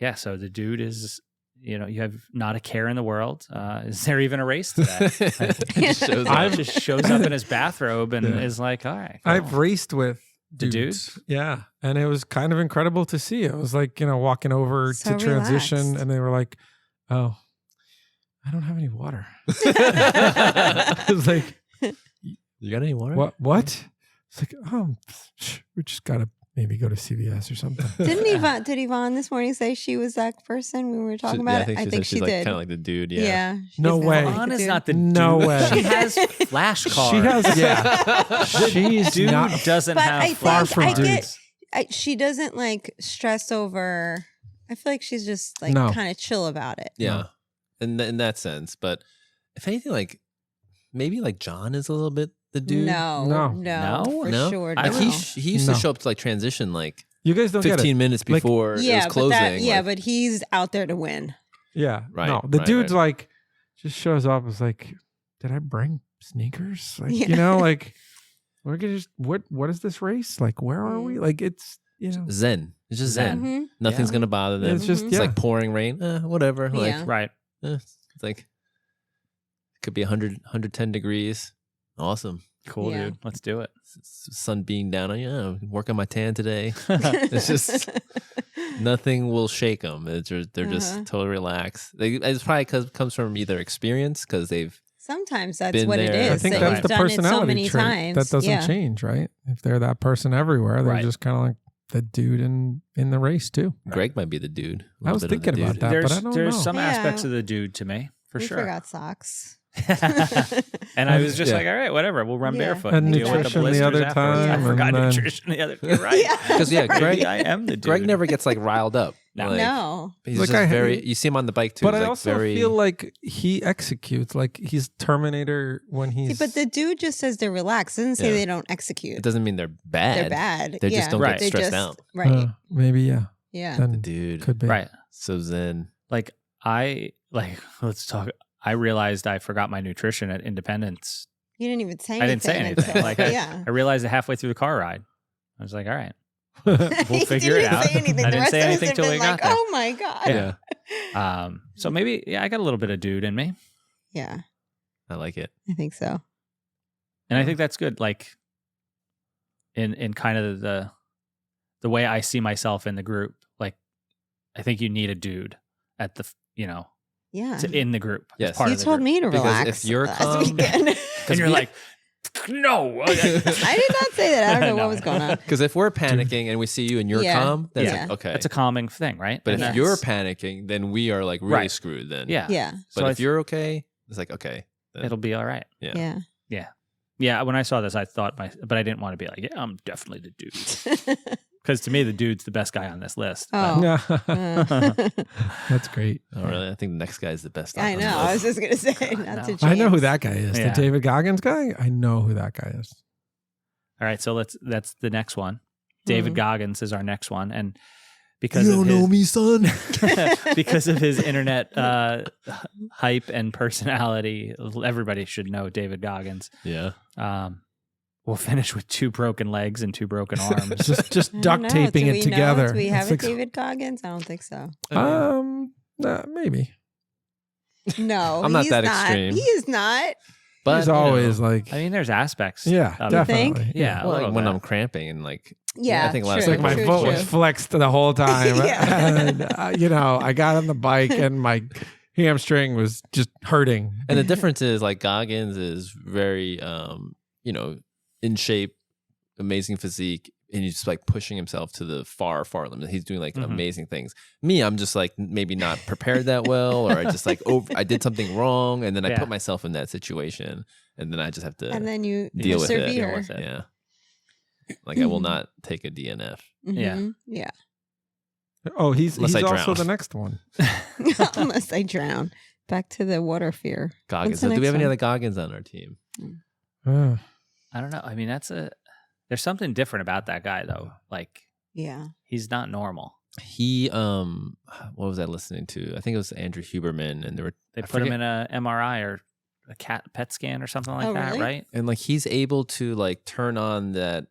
Yeah. So the dude is... you have not a care in the world. Is there even a race to that? Just shows up in his bathrobe and is like, all right. Cool. I've raced with the dudes. Yeah. And it was kind of incredible to see. It was like, walking over to transition relaxed. and they were like, oh, I don't have any water. I was like, you got any water? What? It's like, we just got to maybe go to CVS or something. Did Yvonne this morning say she was that person when we were talking about it? I think she did. Like, kind of like the dude. Yeah. Yeah. No way. Yvonne is not the dude. No way. She has flashcards. She has, yeah. She's dude not. doesn't have far from dudes. She doesn't like stress over. I feel like she's just like kind of chill about it. Yeah. In that sense. But if anything, like maybe like John is a little bit the dude. No, for sure. No. He used to show up to like transition like you guys don't 15 minutes before it was closing. But he's out there to win. Yeah. Right. No, the dude's like just shows up as like, did I bring sneakers? Like, like we're gonna just what is this race? Like, where are we? Like it's Zen. It's just Zen. Mm-hmm. Nothing's gonna bother them. It's just it's like pouring rain. Whatever. Like right. It's like it could be 110 degrees. Awesome. Cool, dude. Let's do it. Sun being down on you. Work on my tan today. It's just nothing will shake them. They're just totally relaxed. It's probably comes from either experience because they've sometimes that's what it is. I think that's the personality trait that doesn't change, right? If they're that person everywhere, they're just kind of like the dude in the race too. Greg might be the dude. I was thinking about that, but I don't know. There's some aspects of the dude to me, for sure. Forgot socks. And I was just Yeah. like, all right, whatever, we'll run Yeah. barefoot And deal with the nutrition the blisters other afterwards. time, I forgot and then- nutrition the other. You're right. Because Maybe Greg, I am the dude. Greg never gets like riled up. No. Like, No. He's Like, just very. You see him on the bike too. But he's I like also very, feel like he executes. Like he's Terminator when he's. See, but the dude just says they're relaxed. Doesn't say Yeah. they don't execute. It doesn't mean they're bad. They're bad. They yeah. just don't Right. get stressed out. Right. Maybe, yeah. Yeah. Then The dude, could be. Right. so zen. Like let's talk. I realized I forgot my nutrition at Independence. You didn't even say I anything. didn't say anything. until- Like yeah. I realized it halfway through the car ride. I was like, all right, we'll He figure it didn't out. Say anything. I The didn't rest say of us anything have till been we like, got there. oh my God. Yeah. So maybe, I got a little bit of dude in me. Yeah, I like it. I think so. And I think that's good. Like in kind of the way I see myself in the group, like I think you need a dude at the, Yeah. in the group. as Yes. part You of the told group. me to Because relax. if you're last calm- weekend. And you're like, no. I did not say that. I don't know No. what was going on. Because if we're panicking and we see you and you're Yeah. calm, that's Yeah. like, okay. That's a calming thing, right? But And if that's- you're panicking, then we are like really Right. screwed. Then yeah, Yeah. But So if you're okay, it's like okay. Then, it'll be all right. yeah. Yeah. Yeah, when I saw this, I thought but I didn't want to be like, yeah, I'm definitely the dude. Because to me, the dude's the best guy on this list. Oh. That's great. Oh really? I think the next guy is the best. I on the know. I was list. just going to say, God, not no. to change. I know who that guy is. Yeah. The David Goggins guy. I know who that guy is. All right, so that's the next one. David Mhm. Goggins is our next one, and because of his, me, son. because of his internet hype and personality, everybody should know David Goggins. Yeah. We'll finish with 2 broken legs and 2 broken arms. just I don't duct know. taping Do it we together. Know? Do we have It's a like- David Goggins? I don't think so. Maybe. No, I'm not he's that extreme. He is not. But He's you know, always like, I mean, there's aspects. yeah, of it. You think? definitely. Yeah, a well, little like when bit. I'm cramping and like Yeah, I think a lot of It's true, like my true, foot true. was flexed the whole time. Yeah. And, I got on the bike and my hamstring was just hurting. and the difference is like Goggins is very in shape, amazing physique, and he's just like pushing himself to the far limit. He's doing like Mhm. amazing things. Me, I'm just like maybe not prepared that well, or I just like I did something wrong, and then I Yeah. put myself in that situation, and then I just have to And then you deal with it. persevere. Deal with it. Yeah, like I will not take a DNF. Yeah. Mhm. Yeah. Oh, he's Unless I also drown. the next one. Unless I drown. Back to the water fear. Goggins. the Do we next have any one? other Goggins on our team? Uh, I don't know. I mean, there's something different about that guy though. Like Yeah. he's not normal. He what was I listening to? I think it was Andrew Huberman, and They I put him forget- in a MRI or a pet scan or something like Oh, that, really? right? and like he's able to like turn on that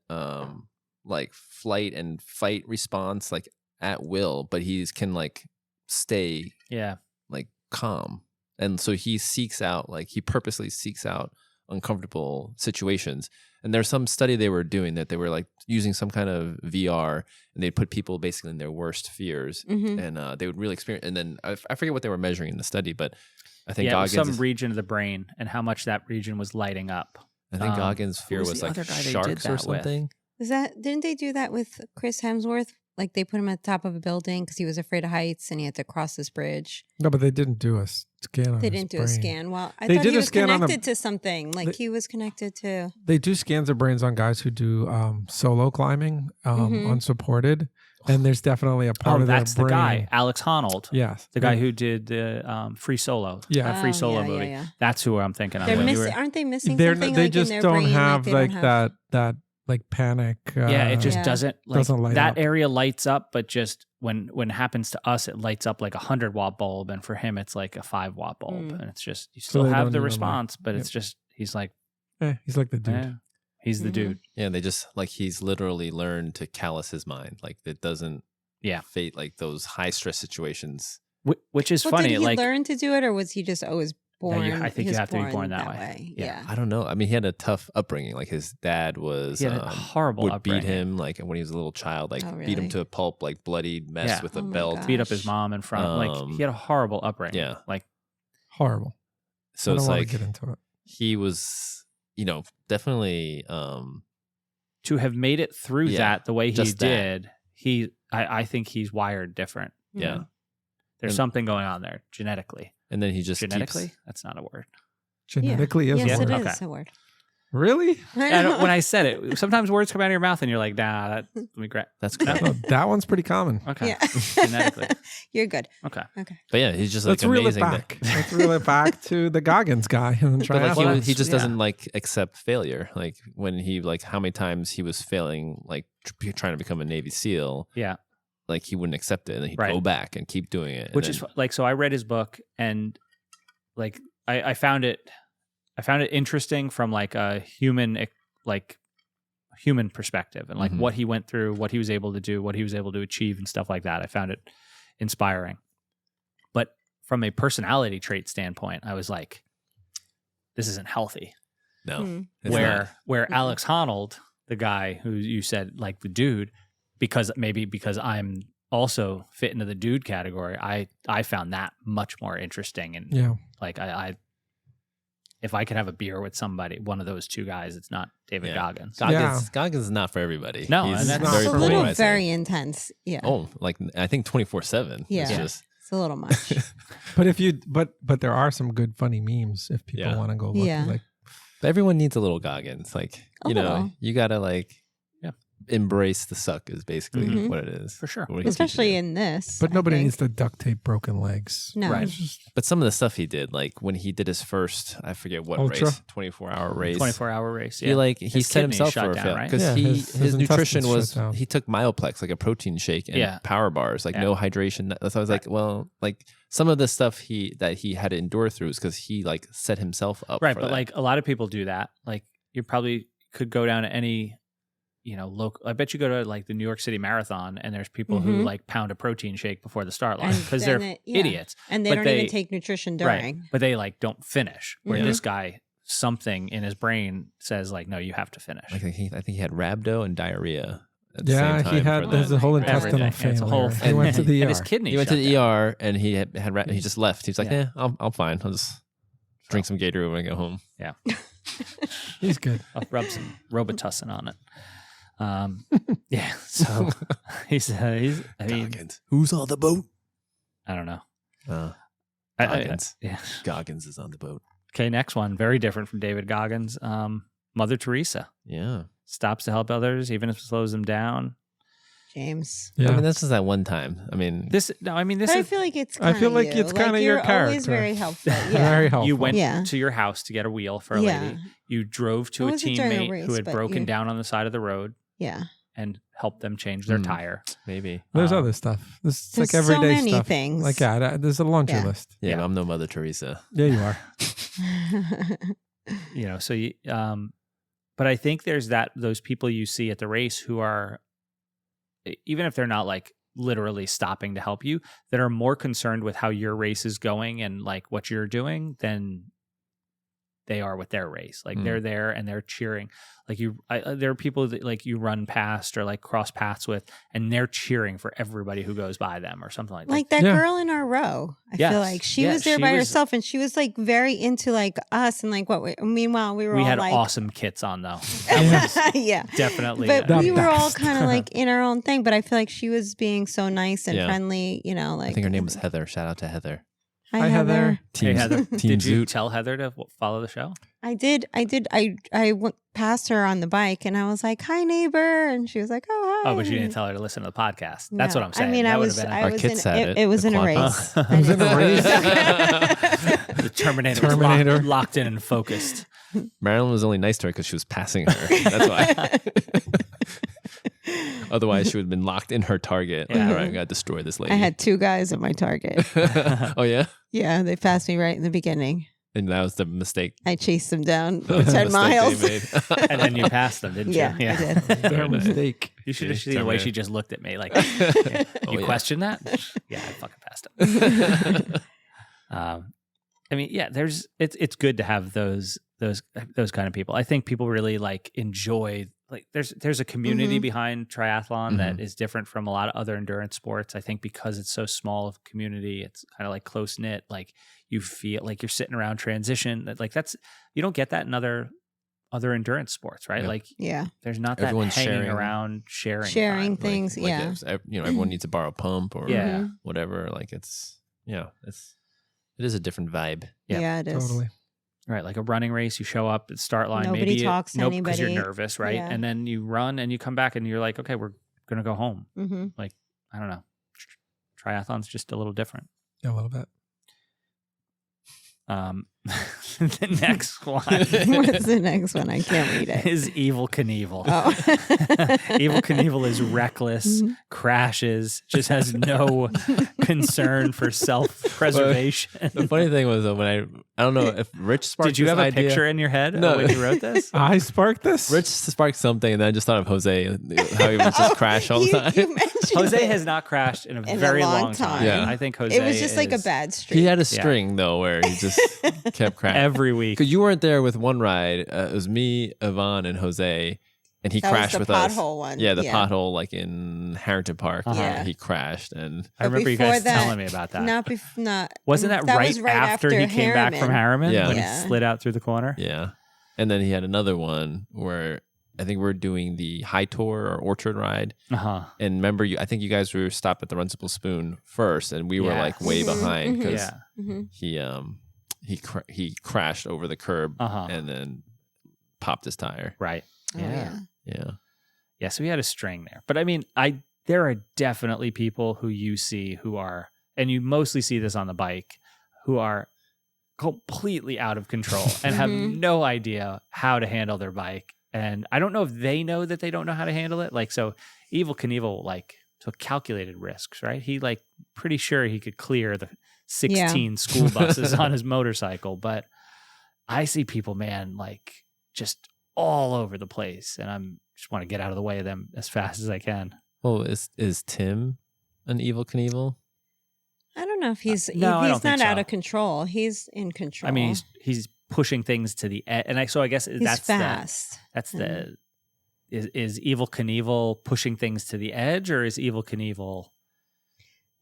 like flight and fight response like at will, but he can like stay Yeah. like calm, and so he purposely seeks out uncomfortable situations. And there's some study they were doing that they were like using some kind of VR, and they'd put people basically in their worst fears, Hmm. and they would really experience. And then I forget what they were measuring in the study, but I think Yeah, it was Goggins. some region of the brain and how much that region was lighting up. I think um, Goggins' fear who was was the like other guy they did sharks or that with? something. Didn't they do that with Chris Hemsworth? Like they put him at the top of a building because he was afraid of heights and he had to cross this bridge. no, but they didn't do a scan on They his didn't do a brain. scan. Well, I They thought did he a was scan on the- connected to something. Like he was connected to. They do scans of brains on guys who do solo climbing, Mhm. unsupported. And there's definitely a part Oh, of their that's the brain. guy, Alex Honnold. Yes. The guy who did the free solo. Yeah. Free Oh, solo yeah, movie. yeah. That's who I'm thinking of. They're when you missing. were- Aren't they missing They're, something? they like just in their don't brain, have they like don't have- that like panic. Yeah, it just Yeah. doesn't like Doesn't light that up. area lights up, but just when it happens to us, it lights up like 100-watt bulb, and for him, it's like a 5-watt bulb, Mm. and it's just you So still they have don't the even, response, but yep. it's just he's like, he's like the dude. eh, he's the Mhm. dude. Yeah, they just like he's literally learned to callous his mind. Like it doesn't Yeah. fate like those high stress situations. Which is Well, funny. did he Like learn to do it, or was he just always born? I think he you was have to be born that way. Yeah. Yeah. I don't know. I mean, he had a tough upbringing. Like his dad was he had a horrible would upbringing. beat him like when he was a little child, like Oh, beat him really? to a pulp, like bloodied mess Yeah. with a Oh my belt. God. beat up his mom in front. Like he had a horrible upbringing. yeah. Like Horrible. So I don't it's want like to get into it. he was, definitely to have made it through Yeah, that the way he just that. did, I think he's wired different. yeah. There's And- something going on there genetically. And then he just Genetically? keeps, That's not a word. Genetically is Yes, a word. it Okay. is a word. Really? And when I said it, sometimes words come out of your mouth and you're like, nah, let me grab. That's cool. Oh, that one's pretty common. Okay. Yeah. Genetically. You're good. Okay. Okay. But yeah, he's just Let's like reel it amazing. back. Let's reel it back to the Goggins guy in the But like triathlon. he just yeah. doesn't like accept failure. Like when he like how many times he was failing, like trying to become a Navy SEAL, Yeah. like he wouldn't accept it, and then he'd Right. go back and keep doing it. Which and is like, so I read his book and like I found it interesting from like a human perspective and like Mhm. what he went through, what he was able to do, what he was able to achieve and stuff like that. I found it inspiring. But from a personality trait standpoint, I was like, this isn't healthy. no, Hmm. it's not. Where Alex Honnold, the guy who you said like the dude, because I'm also fit into the dude category, I found that much more interesting and Yeah. like I if I could have a beer with somebody, one of those two guys, it's not David Yeah. Goggins. Goggins is not for everybody. No, He's and that's not very It's for a little polarizing. very intense. Yeah. Oh, like I think 24/7. Yeah. It's Yeah. just It's a little much. But if you but there are some good funny memes if people Yeah. want to go look. Yeah. Like but everyone needs a little Goggins. Like A you know, little. you gotta like Yeah. embrace the suck is basically Mhm. what it is For sure. What he teaches Especially you. in this. but I nobody think. needs to duct tape broken legs. No. Right. It's just But some of the stuff he did, like when he did his first, I forget what Ultra? race, 24-hour race. 24-hour race. He Yeah. like he His set kidneys himself shut for a down, fail right? because Yeah, his his nutrition intestines was shut down. he took Myoplex, like a protein shake and Yeah. power bars, like Yeah. no hydration. So I was like, well, like some of the stuff he had to endure through is because he like set himself up Right, for but that. like a lot of people do that. Like you probably could go down to any, local. I bet you go to like the New York City Marathon, and there's people who Mhm. like pound a protein shake before the start line And because then they're yeah. idiots, And they But don't they- even take nutrition right? during. But they like don't finish. Where Mhm. this guy, something in his brain says like, no, you have to finish. I think he had rhabdo and diarrhea. At the yeah, same time he had for there's the a whole marathon. intestinal Everything. It's a failure. whole He thing. went to the ER. and his kidney. He went to the shut down. ER and he he just left. He was like, Yeah. I'm fine. I'll just drink some Gatorade when I get home. He's good. I'll rub some Robitussin on it. Yeah. So he's. I mean, Goggins. Who's on the boat? I don't know. Goggins. Yeah. Goggins is on the boat. Okay. Next one. Very different from David Goggins. Mother Teresa Yeah. stops to help others, even if it slows them down. James. Yeah. I mean, this is that one time. I mean, This But I is. feel like it's I kinda feel like you. it's kinda your you're always character. very helpful. Yeah. Very helpful. You went Yeah. to your house to get a wheel for a Yeah. lady. You drove to It a wasn't during a teammate race, who had but broken you- down on the side of the road Yeah. and helped them change their Hmm. tire. maybe. There's Um, other stuff. This is There's like so everyday many stuff. things. Like there's a laundry Yeah. list. Yeah, Yeah. but I'm no Mother Teresa. Yeah, you are. So you, but I think there's those people you see at the race who are, even if they're not like literally stopping to help you, that are more concerned with how your race is going and like what you're doing than they are with their race. Like they're there and they're cheering. Like there are people that like you run past or like cross paths with, and they're cheering for everybody who goes by them or something like that. Like that Yeah. girl in our row. I Yes. feel like she Yeah, was there she by was- herself, and she was like very into like us and like meanwhile we were We all had like awesome kits on though. yeah. Definitely. But The we were all best. kind of like in our own thing. But I feel like she was being so nice and Yeah. friendly. Like I think her name was Heather. Shout out to Heather. Hi, Hi, Heather. Hey Heather, Team did you Zoot. tell Heather to follow the show? I did. I went past her on the bike and I was like, "Hi, neighbor," and she was like, "Oh, hi." Oh, but you didn't tell her to listen to the podcast. That's No. what I'm saying. I mean, That I would was. have been I Our was kids in, had it, it was the in a quad race. bike. I It was in didn't- a race? the Terminator, was Terminator. locked in and focused. Marilyn was only nice to her because she was passing her. That's why. Otherwise, she would have been locked in her target. Like, Yeah. all right, I got to destroy this lady. I had two guys at my target. Oh, yeah? Yeah, they passed me right in the beginning. And that was the mistake. I chased them down That was the 10 mistake they miles. made. And then you passed them, didn't Yeah, you? I did. Their nice. mistake. You should have See, seen the way Terminator. she just looked at me. Like, yeah. Oh, You yeah. question that? Yeah, I fucking passed him. I mean, yeah, it's good to have those kind of people. I think people really like enjoy, like there's a community Mhm. behind triathlon that is different from a lot of other endurance sports. I think because it's so small of a community, it's kind of like close knit. Like you feel like you're sitting around transition. Like you don't get that in other endurance sports, right? Yeah. Like Yeah. there's not that Everyone's hanging sharing. around sharing Sharing time. things. Like, yeah. there's everyone needs to borrow a pump or Yeah. whatever. Like it is a different vibe. Yeah. Yeah, it is. Totally. Right, like a running race, you show up at the start line. Nobody maybe talks to because you're anybody. nervous, right? Yeah. And then you run and you come back and you're like, okay, we're gonna go home. Mm-hmm. Like, I don't know, triathlon's just a little different. Yeah, a little bit. The next one What's the next one? I can't read it. is Evil Knievel. Oh. Evil Knievel is reckless, Mhm. crashes, just has no concern for self-preservation. The funny thing was when I don't know if Rich sparked Did you this have a idea. picture in your head No. when you wrote this? I sparked this. Rich sparked something, and then I just thought of Jose, how he would just crash all the You time. mentioned Jose it. has not crashed in a In a very long long time. time. Yeah. I think Jose It was just like a is bad streak. He had a string though, where he just kept crashing. every week. Because you weren't there with one ride. It was me, Yvonne, and Jose, and he That was crashed the with us. pothole one. Yeah, the pothole like in Harrington Park. Uh-huh. Yeah. He crashed, and I remember you before guys that- telling me about that. Not Wasn't that, was right after he came back from Harriman Yeah. when Yeah. he slid out through the corner? yeah, and then he had another one where I think we're doing the High Tour or Orchard ride. Uh-huh. And remember, I think you guys were stopped at the Runcible Spoon first, and we were Yeah. like way Mhm, behind mhm. because Yeah. he crashed over the curb Uh-huh. and then popped his tire. Right. Oh, Yeah. Yeah. Yeah, so he had a string there. But I mean, there are definitely people who you see who are, and you mostly see this on the bike, who are completely out of control and have Mhm. no idea how to handle their bike. And I don't know if they know that they don't know how to handle it. Like, so Evil Knievel, like, took calculated risks, right? He, like, pretty sure he could clear the 16 school buses on his motorcycle. But I see people, man, like, just all over the place. And I'm just want to get out of the way of them as fast as I can. Well, is Tim an Evil Knievel? I don't know if he's No, I don't he's not think out so. of control. He's in control. I mean, he's pushing things to the edge. And I guess he's that's fast. that's the is Evil Knievel pushing things to the edge, or is Evil Knievel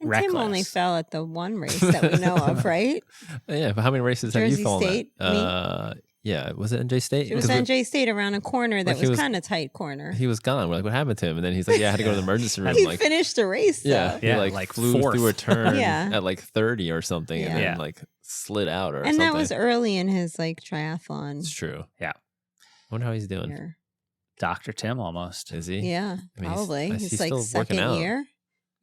And reckless? Tim only fell at the one race that we know of, right? Yeah, but how many races have Jersey you fallen State, at? Yeah, was it NJ State? It was 'Cause NJ State around a corner that Like he was was- kind of tight corner. he was gone. We're like, what happened to him? And then he's like, yeah, I had to go to the emergency room. He Like, finished the race, though. yeah, he Yeah, like like flew fourth. through a turn Yeah. at like 30 or something, and Yeah. then like slid out or And something. that was early in his like triathlon It's true. Yeah. I wonder how he's doing. year. Dr. Tim almost. Is he? Yeah, I mean, probably. he's He's like still working second out. year.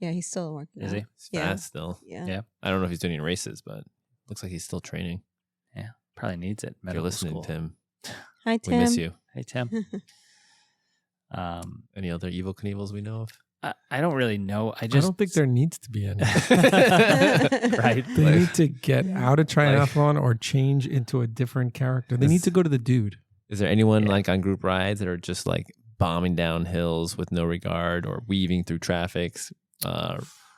Yeah, he's still working. Is out. he? He's Yeah. fast still. Yeah. Yeah. I don't know if he's doing any races, but looks like he's still training. Probably needs it. If you're Medical listening, school. Tim. Hi, We Tim. miss you. Hey, Tim. Any other Evil Knievels we know of? I don't really know. I I just don't think there needs to be any. right. They Like- need to get out of triathlon or change into a different character. They need to go to the dude. Is there anyone Yeah. like on group rides that are just like bombing down hills with no regard or weaving through traffics,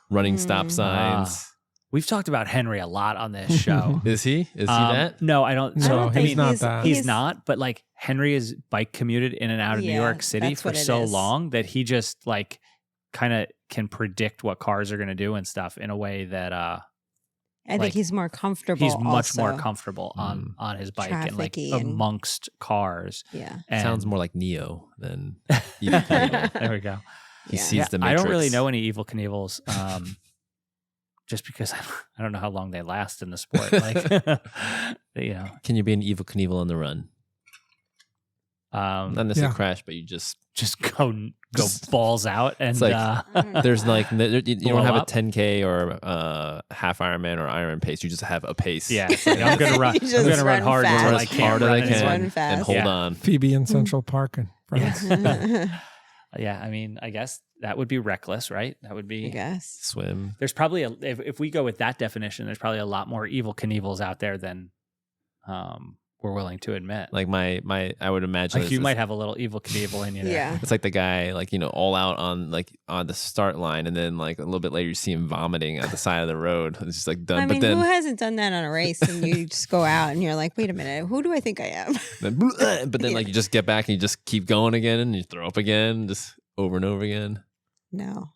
running stop signs? We've talked about Henry a lot on this show. Is he? Is he that? No, I don't. No, So, don't I think mean, not that. he's not. But like Henry is bike commuted in and out of New Yeah, York City that's for what it so is. long that he just like kind of can predict what cars are going to do and stuff in a way that I like, think he's more comfortable. he's much more also. comfortable on his bike and like Trafficky and- amongst cars. Yeah. And Sounds more like Neo than Evil Knievel. there we go. He Yeah. sees Yeah, the I Matrix. don't really know any Evil Knievels, just because I don't know how long they last in the sport. Like, you know, Can you be an Evil Knievel on the run? Not necessarily Yeah. crash, but you just go Just- balls out and It's like- I don't know. there's like you Blow don't have up? a 10K or half Ironman or Ironman pace. You just have a pace. yeah, it's like, I'm gonna run. You I'm just gonna run run hard fast. until Run I as can't hard as run I anymore. can Run and fast. hold Yeah. on. Phoebe in Central Park and friends. Yeah, I mean, I guess that would be reckless, right? That would I be. guess. Swim. There's probably if we go with that definition, there's probably a lot more Evil Knievels out there than we're willing to admit. Like my I would imagine Like you might have a little Evil Knievel in you. there. Yeah. it's like the guy like all out on the start line, and then like a little bit later you see him vomiting at the side of the road. It's just like done. I mean, but then, who hasn't done that on a race and you just go out and you're like, wait a minute, who do I think I am? but then like you just get back and you just keep going again and you throw up again, just over and over again. No.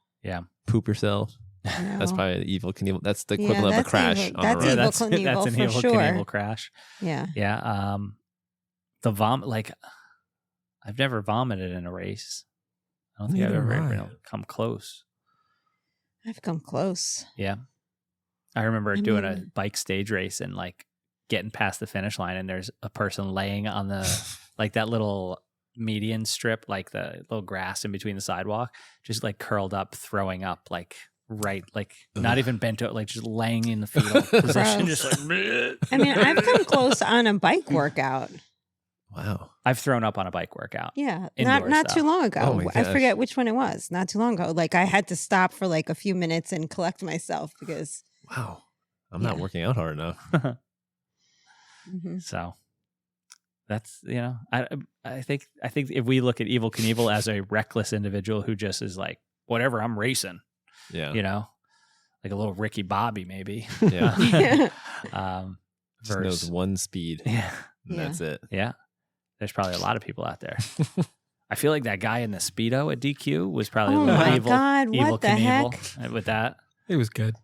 Poop yourself. No. That's probably the Evil Knievel. That's the Yeah, equivalent of a that's crash evil. on a That's road. Yeah, Evil that's Knievel an for Evil sure. Knievel crash. Yeah. Yeah. The vomit, like I've never vomited in a race. I don't think Neither I've ever have I. even come close. I've come close. Yeah. I remember I doing a mean- bike stage race and like getting past the finish line and there's a person laying on the like that little median strip, like the little grass in between the sidewalk, just like curled up, throwing up, like right, like not even bent out, like just laying in the fetal position, just like. Bleh. I mean, I've come close on a bike workout. Wow. I've thrown up on a bike workout. Yeah, Indoor not stuff. too long ago. Oh my I gosh. forget which one it was. Not too long ago. Like I had to stop for like a few minutes and collect myself because. Wow. I'm not working out hard enough. Mhm. So that's, you know, I think if we look at Evel Knievel as a reckless individual who just is like, whatever, I'm racing, Yeah. you know, like a little Ricky Bobby maybe. Yeah. Just knows Versus, one speed. yeah, And that's it. yeah. There's probably a lot of people out there. I feel like that guy in the Speedo at DQ was probably Oh a little my evil, God, Evel what the Knievel with that. He was good.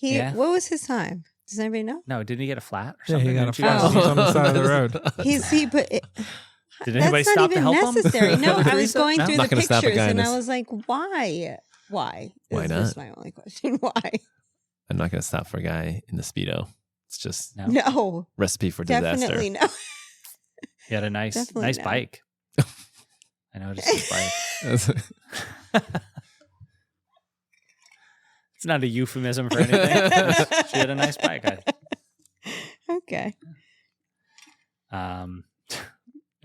Yeah. What was his time? Does anybody know? No, didn't he get a flat or Yeah, something? he got a Didn't you flat. guys- He's on the side of the road. But Did anybody that's not stop to even help him? necessary. No, I was Teresa? going No? through Not the gonna stop a pictures guy in and I this. was like, why? Why? Why Is not? That's my only question. Why? I'm not going to stop for a guy in the Speedo. It's just No. No, recipe for disaster. definitely no. He had a nice Definitely no. bike. I noticed his bike. It's not a euphemism for anything. She had a nice bike. Okay.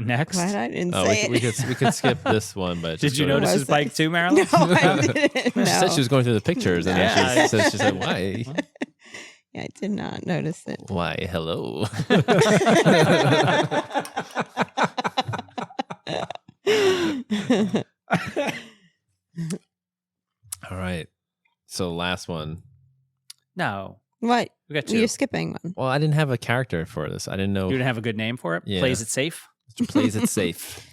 Next, Glad I didn't Oh, say we it. could skip this one, but did just you go to- notice his Was it? bike too, Marilyn? No, I didn't. She said No. she was going through the pictures, and Yeah. then she said, "Why? Yeah, I did not notice it. Why? Hello." All right. So last one. No, What? we got 2. You're skipping one. Well, I didn't have a character for this. I didn't know. You didn't have a good name for it. Yeah. Plays it safe. Plays it safe.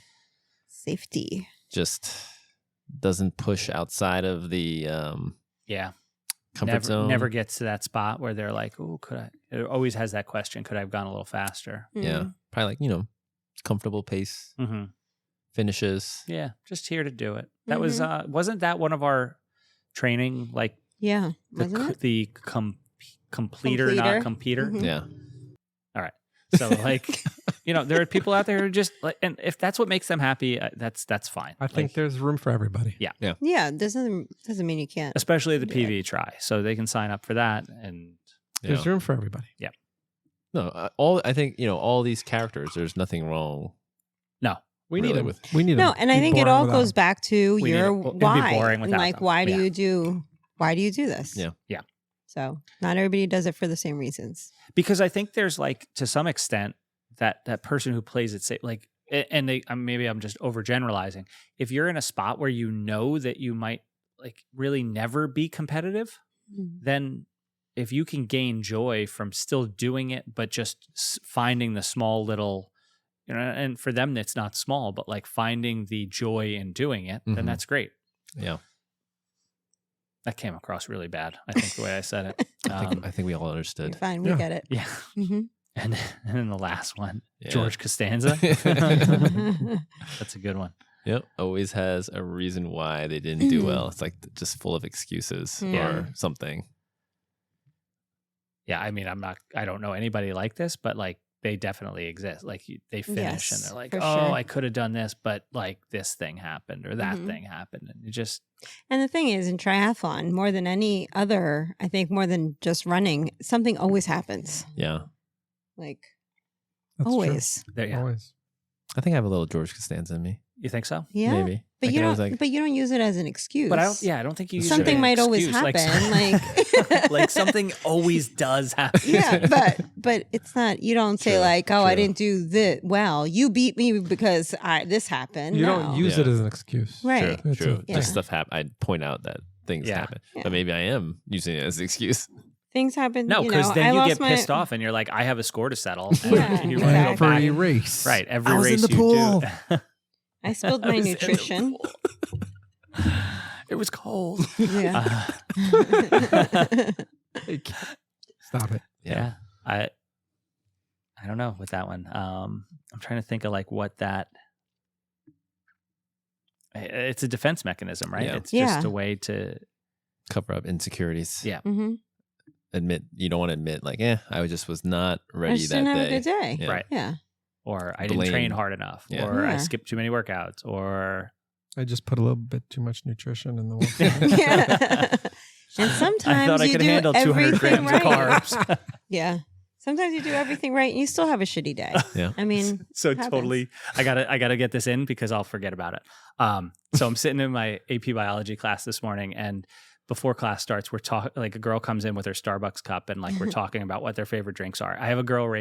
Safety. Just doesn't push outside of the Yeah, comfort zone. never gets to that spot where they're like, "Oh, could I?" It always has that question: could I have gone a little faster? Yeah. Mm. Probably like, comfortable pace, Mm-hmm. finishes. Yeah, just here to do it. That was wasn't that one of our training, like Yeah. Wasn't it? the completer, not competer? Mhm. Yeah. So like, there are people out there who just like, and if that's what makes them happy, that's fine. I think Like, there's room for everybody. Yeah. Doesn't mean you can't. especially the Yeah. PV try, so they can sign up for that. And There's room for everybody. No, I think, all these characters, there's nothing wrong. no, We Really need them. with- We need No, them. and I Be think it boring all without goes them. back to We your need it. It'd be why. boring And without like, them. why do Yeah. you do this? Yeah. Yeah. So not everybody does it for the same reasons. because I think there's like, to some extent, that person who plays it safe, like, and they maybe I'm just overgeneralizing. If you're in a spot where you know that you might like really never be competitive, then if you can gain joy from still doing it, but just finding the small little, and for them it's not small, but like finding the joy in doing it, then Mhm. that's great. Yeah. That came across really bad, I think, the way I said it. I think we all You're understood. fine. We Yeah. get it. Yeah. hmm And then the last one, Yeah. George Costanza. That's a good one. Yep. Always has a reason why they didn't do Mm. well. It's like just full of excuses Yeah. or something. Yeah, I mean, I don't know anybody like this, but like they definitely exist. Like they finish and Yes, they're like, for oh, sure. I could have done this, but like this thing happened or that Mhm. thing happened. And you just, And the thing is, in triathlon, more than any other, I think more than just running, something always happens. Yeah. Like That's true. always. there, yeah. Always. I think I have a little George Costanza in me. You think so? Yeah. Maybe. But Like, you I don't. was like, But you don't use it as an excuse. But I don't think you use it as Something an might always excuse. happen. Like, like something always does happen. Yeah, but it's not. You don't say True, like, "Oh, I true. didn't do this well. You beat me because this happened." You No. don't use it as an excuse. Right. True, It's true. Yeah. Just stuff happen. I'd point out that things Yeah. happen. Yeah. But maybe I am using it as an excuse. Things happen. No, you because know, then I you lost get my- pissed off and you're like, I have a score to settle. And Yeah, you exactly. wanna go back. Every race. Right. Every I was in race the you pool. do. I spilled I my was in the nutrition. It was cold. Yeah. Stop it. Yeah. I don't know with that one. I'm trying to think of like what that. It's a defense mechanism, right? Yeah. It's Yeah. just a way to. Cover up insecurities. Yeah. hmm admit like, I just was not ready I just that didn't have day. a good day. Yeah. Right. Yeah. Or I didn't train hard enough. Yeah. Or I Yeah. skipped too many workouts. Or I just put a little bit too much nutrition in the workout. Yeah. And sometimes I thought I you could do handle 200 everything grams right. of carbs. Yeah. Sometimes you do everything right and you still have a shitty day. Yeah. I mean, So happens. totally, I gotta get this in because I'll forget about it. So I'm sitting in my AP biology class this morning, and before class starts, we're talking. Like a girl comes in with her Starbucks cup, and like we're talking about what their favorite drinks are. I have a girl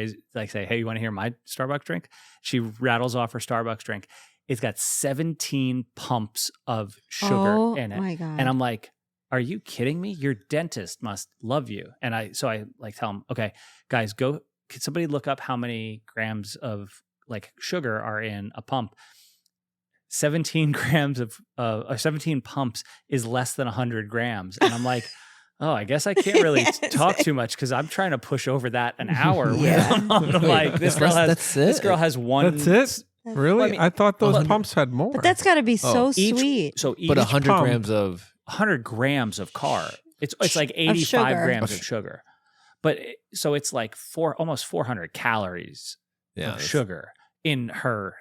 say, "Hey, you want to hear my Starbucks drink?" She rattles off her Starbucks drink. It's got 17 pumps of sugar in it, my God. and I'm like, "Are you kidding me? Your dentist must love you." And I like tell them, "Okay, guys, could somebody look up how many grams of like sugar are in a pump?" 17 grams of 17 pumps is less than 100 grams. And I'm like, oh, I guess I can't really talk too much because I'm trying to push over that an hour. Yeah. I'm like, this girl has one. That's it? Really? Well, I mean- I thought those well, pumps had more. But that's got to be so sweet. So each But 100 pump- grams of 100 grams of carb. It's like 85 sugar. grams of sugar. But so it's like almost 400 calories of sugar in her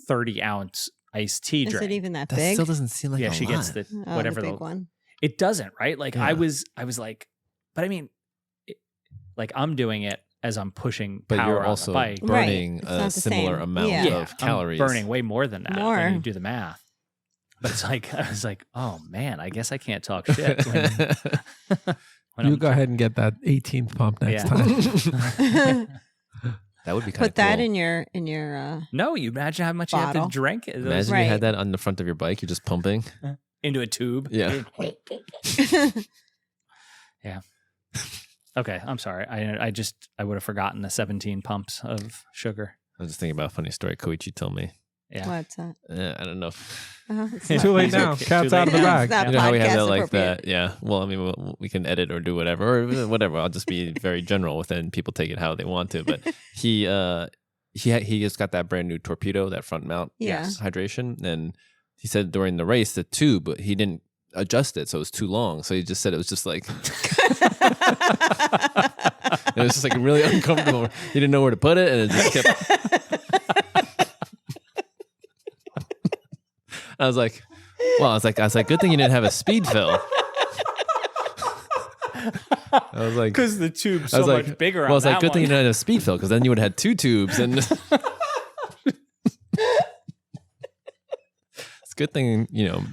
30-ounce iced tea Is drink. it even that that big? still doesn't seem like Yeah, a she lot. gets the Oh, whatever the big one. It doesn't, right? Like Yeah. I was like, but I mean, like I'm doing it as I'm pushing But power you're on also the bike. burning Right. It's a not the similar same. amount Yeah. Yeah, of calories. I'm burning way more than that More. when you do the math. But it's like I was like, oh man, I guess I can't talk shit. When You I'm- go ahead and get that 18th pump next Yeah. time. That would be kind of Put that cool. in your No, you imagine how much you Bottle. have to drink those Imagine you had that on the front of your bike. You're just pumping. into a tube. Yeah. Okay, I'm sorry. I would have forgotten the 17 pumps of sugar. I was just thinking about a funny story Koichi told me. Yeah. What's that? I don't know. It's Too late now. Too Cat's late out of the now. bag. It's not You know how we have podcast that like appropriate. that? Yeah. Well, I mean, we can edit or do whatever, or whatever. I'll just be very general with it, and people take it how they want to. But he just got that brand new torpedo, that front mount Yeah. hydration, and he said during the race the tube he didn't adjust it, so it was too long. So he just said it was just like it was just like really uncomfortable. He didn't know where to put it, and it just kept. I was like, good thing you didn't have a speed fill. I was like, Because the tube's I so was like, much bigger. well, I was on like, that good thing you one. didn't have a speed fill, because then you would have had two tubes, and it's a good thing,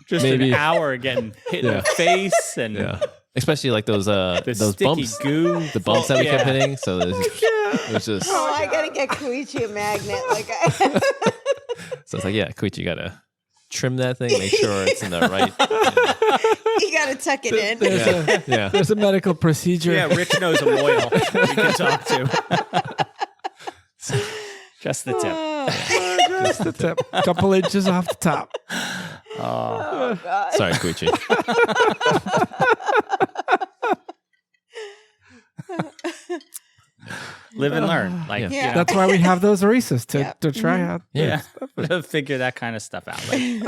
Just maybe, an hour getting hit in Yeah. the face and yeah, especially like those the sticky bumps, goo. the bumps that we kept Yeah. hitting. So it was just, Oh, I gotta get Koichi a magnet. Like, so it's like, yeah, Koichi, you gotta trim that thing, make sure it's in the right. you gotta tuck it in. Yeah. There's a medical procedure. Yeah, Rich knows a loyal we can talk to. Just the tip. Just the tip. Couple inches off the top. Oh, God. Sorry, Koichi. live and learn. Like, Yeah. That's why we have those races to Yeah. try out. yeah. Figure that kind of stuff out. Like,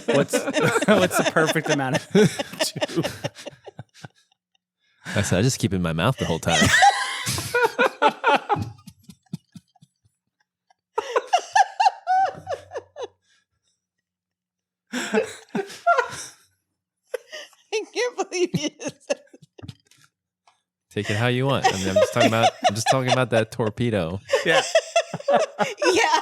what's the perfect amount of tube? I said, I just keep it in my mouth the whole time. I can't believe you just said Take it how you want. I mean, I'm just talking about that torpedo. Yeah. yeah.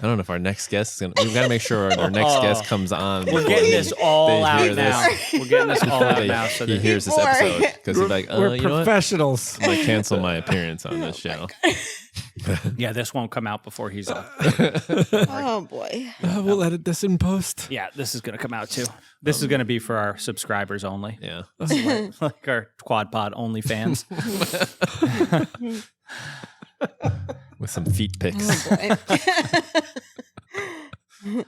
I don't know if our next guest is gonna. We've got to make sure our next Oh. guest comes on. We're before getting this all they out hear now. this. We're getting this all out he- now. So he that hears this Before. episode because he's like, We're you know what? professionals. I'm gonna cancel my appearance on this show. yeah, this won't come out before he's up. Oh boy. We'll edit this in post. Yeah, this is going to come out too. This is going to be for our subscribers only. Yeah. Like our quad pod only fans. With some feet pics. Oh boy.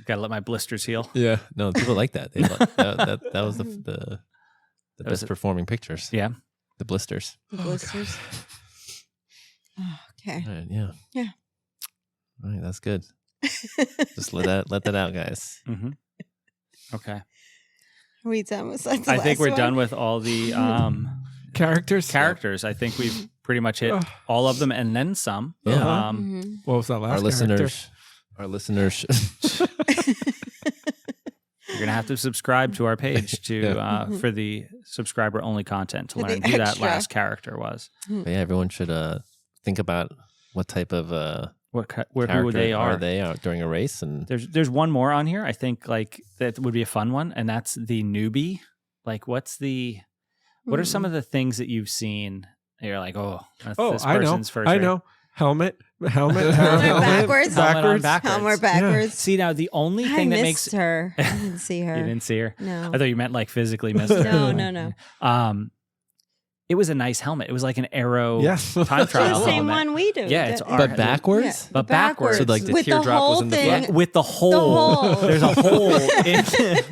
Gotta let my blisters heal. Yeah. No, people like that. They that was the was best it. performing pictures. Yeah. The blisters. Blisters. Oh, okay. All right. Yeah. Yeah. All right. That's good. Just let that out, guys. Mm-hmm. Okay. Are we done with that? I think we're done with all the Characters. I think we've pretty much hit all of them and then some. Uh-huh. What was that last Our listeners. You're gonna have to subscribe to our page to for the subscriber only content to learn who that last character was. But yeah, everyone should think about what type of Who character they are. they out during a race, and There's one more on here. I think like that would be a fun one, and that's the newbie. Like, what are some of the things that you've seen? And you're like, oh, that's this person's first. I know. Helmet backwards. Helmet backwards. See, now the only thing that makes her. I didn't see her. You didn't see her? No. I thought you meant like physically missed her. No. It was a nice helmet. It was like an Arrow time It's trial the same helmet. one we do. Yeah, it's Yeah. but backwards. Yeah. But backwards. So like the With the teardrop whole was in the thing. front. With the hole. There's a hole.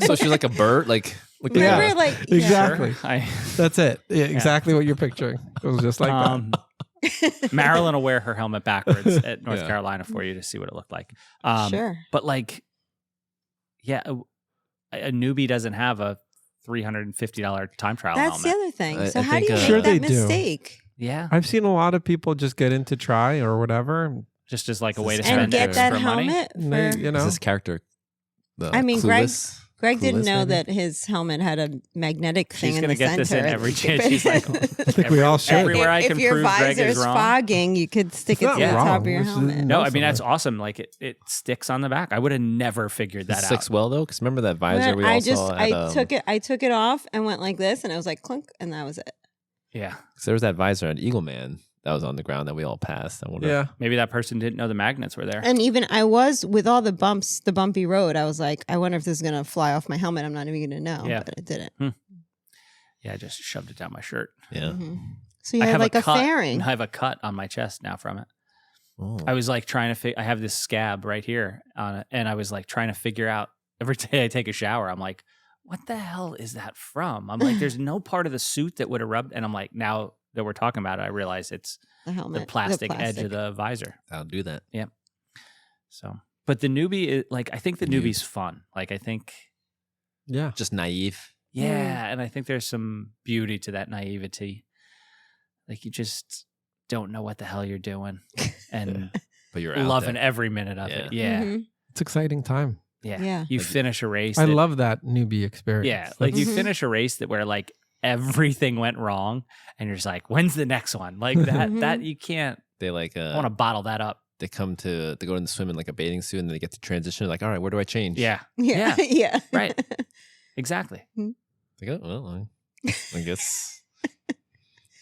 So she's like a bird, like Remember, like Exactly. Sure. That's it. Yeah, exactly what you're picturing. It was just like that. Marilyn will wear her helmet backwards at North Carolina for you to see what it looked like. Sure. But like, yeah, a newbie doesn't have a $350 time trial That's the helmet. other thing. I So how think, do you Sure make that they do. mistake Yeah, I've seen a lot of people just get into try or whatever. just as like a way to And spend and get extra that money. helmet? And they, For, you Is know, this character? I mean, Clueless? Greg didn't Clueless, know maybe? that his helmet had a magnetic thing She's in gonna the get center. this in every chance. She's like, I think we all should. everywhere I can if your prove Greg visor's is wrong. fogging, you could stick it It's to not the wrong. top of your We should helmet. No, know I mean that's something. awesome. Like it sticks on the back. I would have never figured that It out. sticks well though, because remember that visor But we all I saw at, I took it off and went like this, and I was like clunk, and that was it. Yeah, 'cause there was that visor at Eagle Man that was on the ground that we all passed. I wonder. Yeah. maybe that person didn't know the magnets were there. And even I was with all the bumps, the bumpy road. I was like, I wonder if this is gonna fly off my helmet. I'm not even gonna know. Yeah. But it didn't. Yeah, I just shoved it down my shirt. Yeah. Mhm. So you I had have like a cut. fairing. I have a cut on my chest now from it. Oh. I was like trying to I have this scab right here on it, and I was like trying to figure out every day I take a shower. I'm like, what the hell is that from? I'm like, there's no part of the suit that would have rubbed. And I'm like, now that we're talking about it, I realize it's The helmet, the plastic edge of the visor. I'll do that. So, but the newbie, is, like, I think the newbie's fun. Like, I think, Yeah. Just naive. yeah, and I think there's some beauty to that naivety. Like, you just don't know what the hell you're doing, and But you're out loving there. every minute of it. Yeah, Mhm. It's exciting time. yeah. Yeah. You Like, finish a race. I that- love that newbie experience. Yeah, like you Mhm. finish a race that where like everything went wrong, and you're just like, when's the next one? Like that. Mhm. That you can't. They like I want to bottle that up. they come to they go in the swim in like a bathing suit and they get to transition. Like, all right, where do I change? Yeah, Yeah. Yeah. right. Exactly. They go, well, I guess.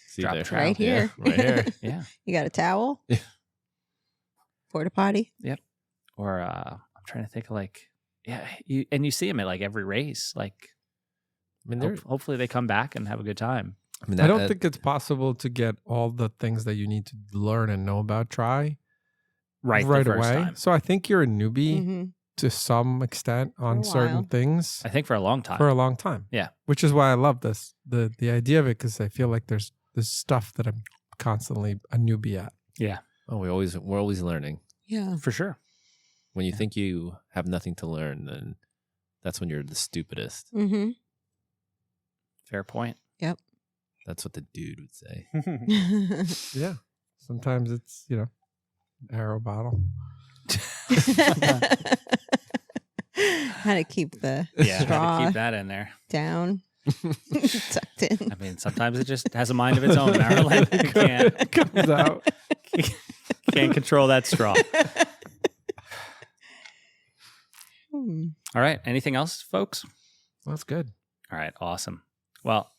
See Drop there. the trowel. Right here. Yeah, right here. Yeah. You got a towel? Yeah. Porta potty? Or I'm trying to think of like, yeah, you see them at like every race. Like, I mean, they're, hopefully they come back and have a good time. I mean, I don't think it's possible to get all the things that you need to learn and know about try Right, the right first away. time. So I think you're a newbie Mm-hmm. to some extent a on certain while. things I think for a long time. for a long time. Yeah. Which is why I love this, the idea of it, because I feel like there's stuff that I'm constantly a newbie at. Yeah, Oh, we're always learning. Yeah. for sure. When you think you have nothing to learn, then that's when you're the stupidest. Mm-hmm. Fair point. That's what the dude would say. Yeah. Sometimes it's, arrow bottle. How to keep the Yeah, had straw to keep that in there. down, tucked in. I mean, sometimes it just has a mind of its own. Marilyn It comes out. can't control that straw. Hmm. All right. Anything else, folks? That's good. All right. Awesome. Well,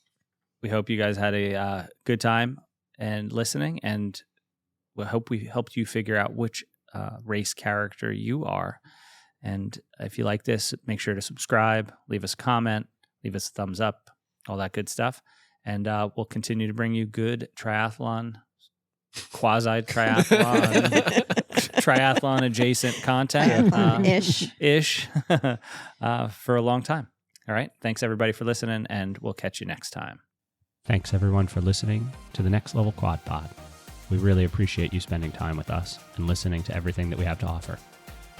we hope you guys had a good time and listening, and we hope we helped you figure out which race character you are. And if you like this, make sure to subscribe, leave us a comment, leave us a thumbs up, all that good stuff. And we'll continue to bring you good triathlon, quasi-triathlon, triathlon adjacent content ish for a long time. All right. Thanks everybody for listening, and we'll catch you next time. Thanks everyone for listening to the Next Level Quad Pod. We really appreciate you spending time with us and listening to everything that we have to offer.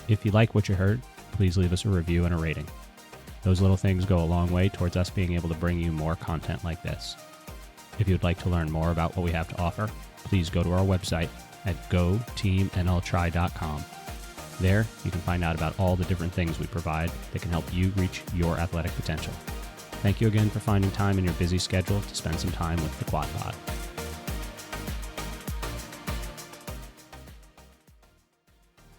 If you like what you heard, please leave us a review and a rating. Those little things go a long way towards us being able to bring you more content like this. If you'd like to learn more about what we have to offer, please go to our website at goteamnltry.com. There, you can find out about all the different things we provide that can help you reach your athletic potential. Thank you again for finding time in your busy schedule to spend some time with the Quad Pod.